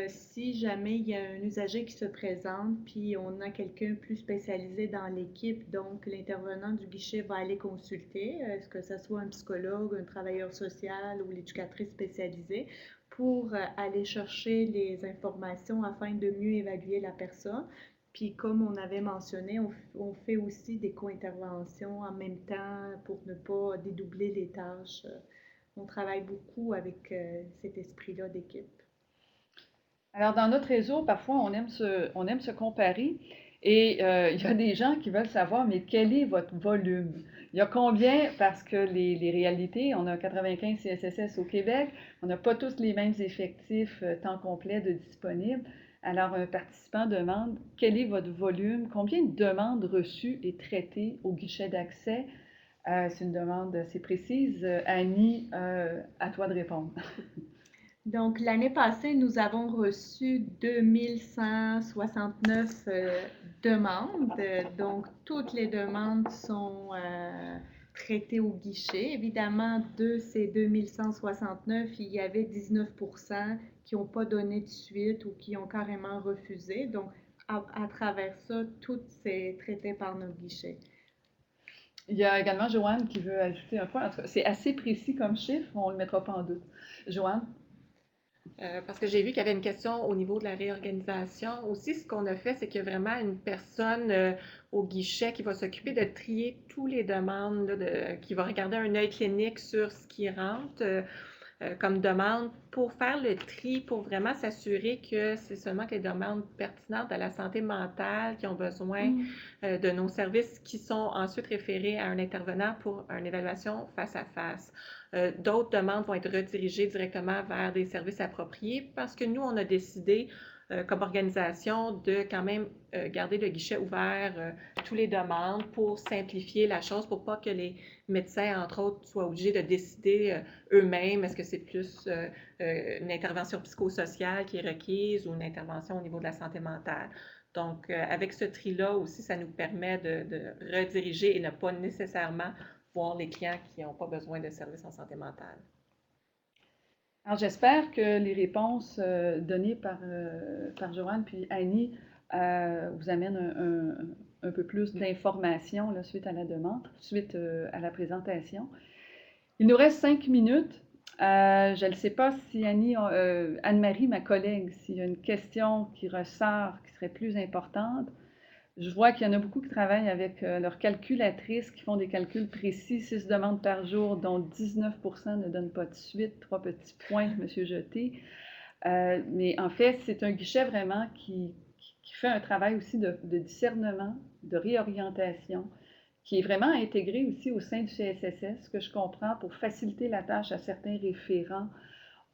Si jamais il y a un usager qui se présente, puis on a quelqu'un plus spécialisé dans l'équipe, donc l'intervenant du guichet va aller consulter, est-ce que ce soit un psychologue, un travailleur social ou l'éducatrice spécialisée, pour aller chercher les informations afin de mieux évaluer la personne. Puis comme on avait mentionné, on fait aussi des co-interventions en même temps pour ne pas dédoubler les tâches. On travaille beaucoup avec cet esprit-là d'équipe. Alors, dans notre réseau, parfois, on aime se comparer et il y a des gens qui veulent savoir, mais quel est votre volume? Il y a combien? Parce que les réalités, on a 95 CSSS au Québec, on n'a pas tous les mêmes effectifs temps complet de disponibles. Alors, un participant demande, quel est votre volume? Combien de demandes reçues et traitées au guichet d'accès? C'est une demande assez précise. Annie, à toi de répondre. Donc, l'année passée, nous avons reçu 2169 demandes. Donc, toutes les demandes sont traitées au guichet. Évidemment, de ces 2169, il y avait 19% qui n'ont pas donné de suite ou qui ont carrément refusé. Donc, à travers ça, tout s'est traité par nos guichets. Il y a également Joanne qui veut ajouter un point. En tout cas, c'est assez précis comme chiffre, on ne le mettra pas en doute. Joanne? Parce que j'ai vu qu'il y avait une question au niveau de la réorganisation. Aussi, ce qu'on a fait, c'est qu'il y a vraiment une personne au guichet qui va s'occuper de trier toutes les demandes, là, qui va regarder un œil clinique sur ce qui rentre comme demande pour faire le tri, pour vraiment s'assurer que c'est seulement que les demandes pertinentes à la santé mentale qui ont besoin de nos services qui sont ensuite référés à un intervenant pour une évaluation face à face. D'autres demandes vont être redirigées directement vers des services appropriés parce que nous, on a décidé comme organisation de quand même garder le guichet ouvert à toutes les demandes pour simplifier la chose, pour pas que les médecins, entre autres, soient obligés de décider eux-mêmes est-ce que c'est plus une intervention psychosociale qui est requise ou une intervention au niveau de la santé mentale. Donc, avec ce tri-là aussi, ça nous permet de rediriger et ne pas nécessairement voir les clients qui n'ont pas besoin de services en santé mentale. Alors, j'espère que les réponses données par Joanne puis Annie vous amènent un peu plus d'informations suite à la demande, suite à la présentation. Il nous reste 5 minutes. Je ne sais pas si Anne-Marie, ma collègue, s'il y a une question qui ressort, qui serait plus importante. Je vois qu'il y en a beaucoup qui travaillent avec leur calculatrice, qui font des calculs précis, 6 demandes par jour, dont 19% ne donnent pas de suite, 3 petits points, Monsieur Jeté. Mais en fait, c'est un guichet vraiment qui fait un travail aussi de discernement, de réorientation, qui est vraiment intégré aussi au sein du CSSS, ce que je comprends, pour faciliter la tâche à certains référents.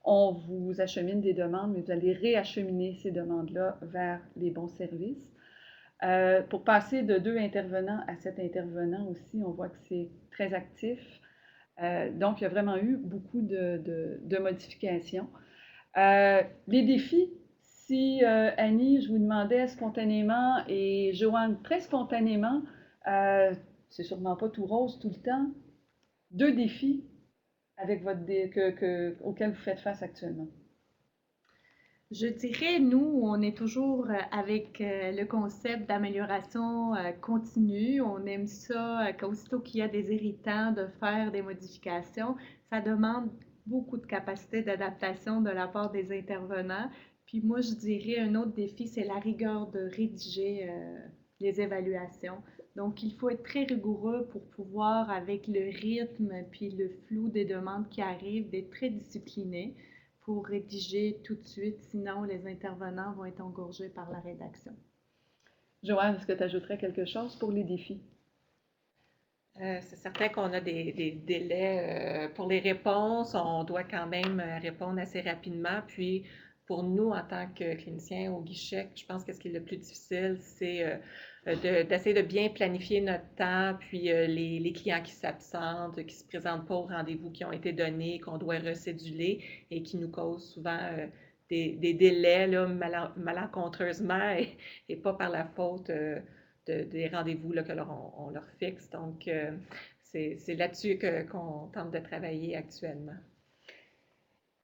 On vous achemine des demandes, mais vous allez réacheminer ces demandes-là vers les bons services. Pour passer de 2 intervenants à 7 intervenants aussi, on voit que c'est très actif. Donc, il y a vraiment eu beaucoup de modifications. Les défis, si Annie, je vous demandais spontanément et Joanne très spontanément, c'est sûrement pas tout rose tout le temps, 2 défis avec auxquels vous faites face actuellement. Je dirais, nous, on est toujours avec le concept d'amélioration continue. On aime ça, qu'aussitôt qu'il y a des irritants, de faire des modifications. Ça demande beaucoup de capacité d'adaptation de la part des intervenants. Puis moi, je dirais, un autre défi, c'est la rigueur de rédiger les évaluations. Donc, il faut être très rigoureux pour pouvoir, avec le rythme puis le flou des demandes qui arrivent, d'être très discipliné pour rédiger tout de suite, sinon les intervenants vont être engorgés par la rédaction. Joanne, est-ce que tu ajouterais quelque chose pour les défis? C'est certain qu'on a des délais pour les réponses. On doit quand même répondre assez rapidement. Puis, pour nous, en tant que cliniciens au guichet, je pense que ce qui est le plus difficile, c'est d'essayer de bien planifier notre temps, puis les clients qui s'absentent, qui ne se présentent pas aux rendez-vous qui ont été donnés, qu'on doit recéduler et qui nous causent souvent des délais là, malencontreusement et pas par la faute des rendez-vous là, on leur fixe. Donc, c'est là-dessus qu'on tente de travailler actuellement.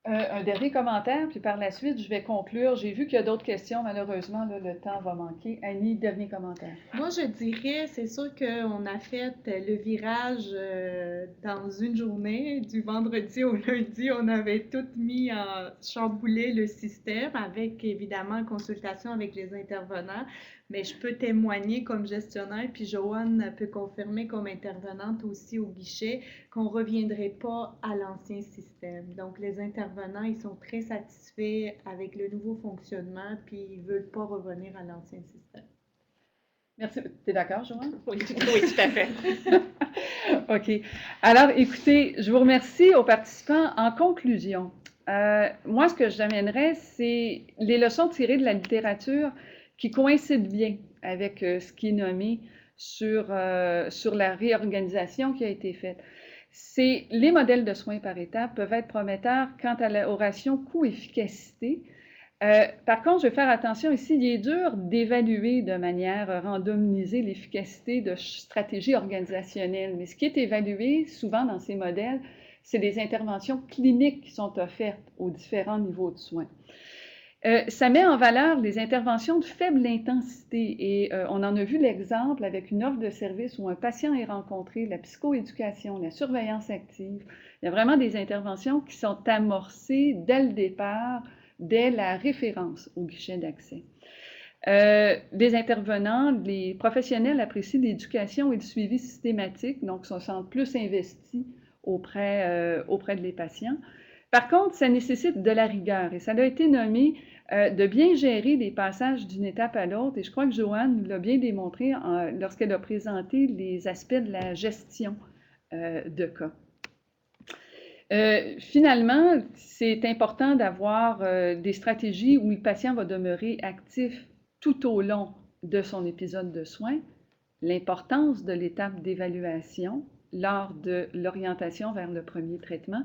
Un dernier commentaire, puis par la suite, je vais conclure. J'ai vu qu'il y a d'autres questions. Malheureusement, là, le temps va manquer. Annie, dernier commentaire. Moi, je dirais, c'est sûr qu'on a fait le virage dans une journée. Du vendredi au lundi, on avait tout mis à chambouler le système avec, évidemment, consultation avec les intervenants. Mais je peux témoigner comme gestionnaire, puis Joanne peut confirmer comme intervenante aussi au guichet, qu'on ne reviendrait pas à l'ancien système. Donc, les intervenants, ils sont très satisfaits avec le nouveau fonctionnement, puis ils ne veulent pas revenir à l'ancien système. Merci. Tu es d'accord, Joanne? Oui, tout à fait. OK. Alors, écoutez, je vous remercie aux participants. En conclusion, moi, ce que j'amènerais, c'est les leçons tirées de la littérature qui coïncident bien avec ce qui est nommé sur la réorganisation qui a été faite. Les modèles de soins par étapes peuvent être prometteurs quant à au ratio coût-efficacité. Par contre, je vais faire attention ici, il est dur d'évaluer de manière randomisée l'efficacité de stratégies organisationnelles. Mais ce qui est évalué souvent dans ces modèles, c'est des interventions cliniques qui sont offertes aux différents niveaux de soins. Ça met en valeur les interventions de faible intensité et on en a vu l'exemple avec une offre de service où un patient est rencontré, la psychoéducation, la surveillance active. Il y a vraiment des interventions qui sont amorcées dès le départ, dès la référence au guichet d'accès. Les intervenants, les professionnels apprécient l'éducation et le suivi systématique, donc se sentent plus investis auprès de les patients. Par contre, ça nécessite de la rigueur et ça a été nommé de bien gérer les passages d'une étape à l'autre. Et je crois que Joanne l'a bien démontré lorsqu'elle a présenté les aspects de la gestion de cas. Finalement, c'est important d'avoir des stratégies où le patient va demeurer actif tout au long de son épisode de soins, l'importance de l'étape d'évaluation lors de l'orientation vers le premier traitement.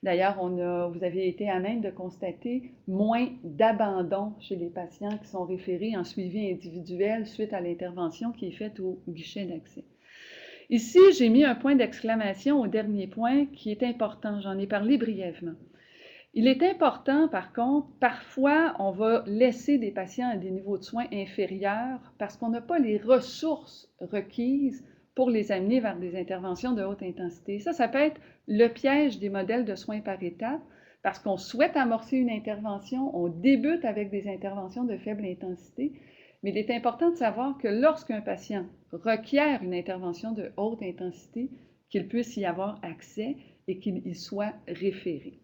D'ailleurs, vous avez été à même de constater moins d'abandon chez les patients qui sont référés en suivi individuel suite à l'intervention qui est faite au guichet d'accès. Ici, j'ai mis un point d'exclamation au dernier point qui est important. J'en ai parlé brièvement. Il est important, par contre, parfois, on va laisser des patients à des niveaux de soins inférieurs parce qu'on n'a pas les ressources requises pour les amener vers des interventions de haute intensité. Ça peut être le piège des modèles de soins par étapes, parce qu'on souhaite amorcer une intervention, on débute avec des interventions de faible intensité, mais il est important de savoir que lorsqu'un patient requiert une intervention de haute intensité, qu'il puisse y avoir accès et qu'il y soit référé.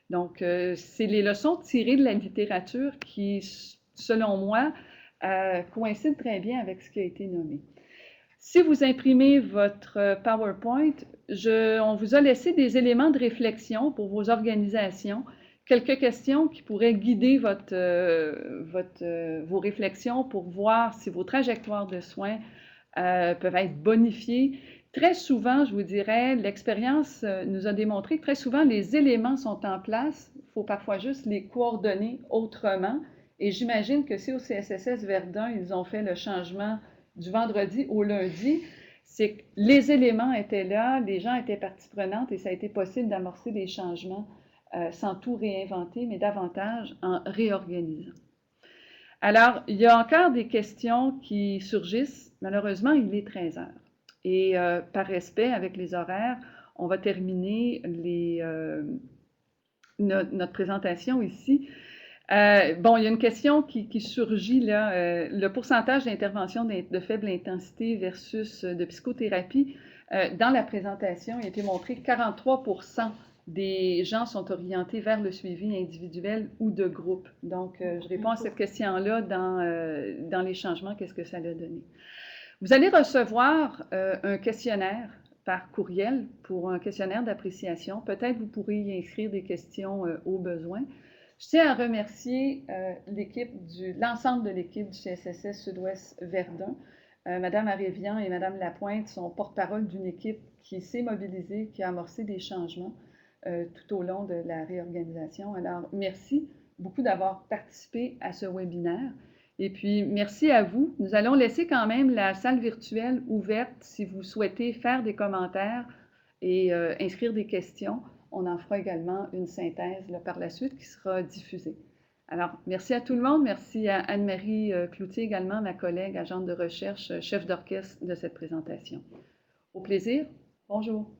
Donc, c'est les leçons tirées de la littérature qui, selon moi, coïncident très bien avec ce qui a été nommé. Si vous imprimez votre PowerPoint, on vous a laissé des éléments de réflexion pour vos organisations, quelques questions qui pourraient guider vos réflexions pour voir si vos trajectoires de soins peuvent être bonifiées. Très souvent, je vous dirais, l'expérience nous a démontré que très souvent, les éléments sont en place. Il faut parfois juste les coordonner autrement. Et j'imagine que si au CSSS Verdun, ils ont fait le changement du vendredi au lundi, c'est que les éléments étaient là, les gens étaient partie prenante et ça a été possible d'amorcer des changements sans tout réinventer, mais davantage en réorganisant. Alors, il y a encore des questions qui surgissent. Malheureusement, il est 13 heures. Et par respect avec les horaires, on va terminer notre présentation ici. Bon, il y a une question qui surgit là. Le pourcentage d'intervention de faible intensité versus de psychothérapie. Dans la présentation, il a été montré que 43% des gens sont orientés vers le suivi individuel ou de groupe. Donc, je réponds à cette question-là dans les changements, qu'est-ce que ça a donné. Vous allez recevoir un questionnaire par courriel pour un questionnaire d'appréciation. Peut-être vous pourrez y inscrire des questions au besoin. Je tiens à remercier l'ensemble de l'équipe du CSSS Sud-Ouest Verdun. Madame Arévian et Madame Lapointe sont porte-parole d'une équipe qui s'est mobilisée, qui a amorcé des changements tout au long de la réorganisation. Alors, merci beaucoup d'avoir participé à ce webinaire. Et puis, merci à vous. Nous allons laisser quand même la salle virtuelle ouverte si vous souhaitez faire des commentaires et inscrire des questions. On en fera également une synthèse là, par la suite qui sera diffusée. Alors, merci à tout le monde. Merci à Anne-Marie Cloutier également, ma collègue, agente de recherche, chef d'orchestre de cette présentation. Au plaisir. Bonjour.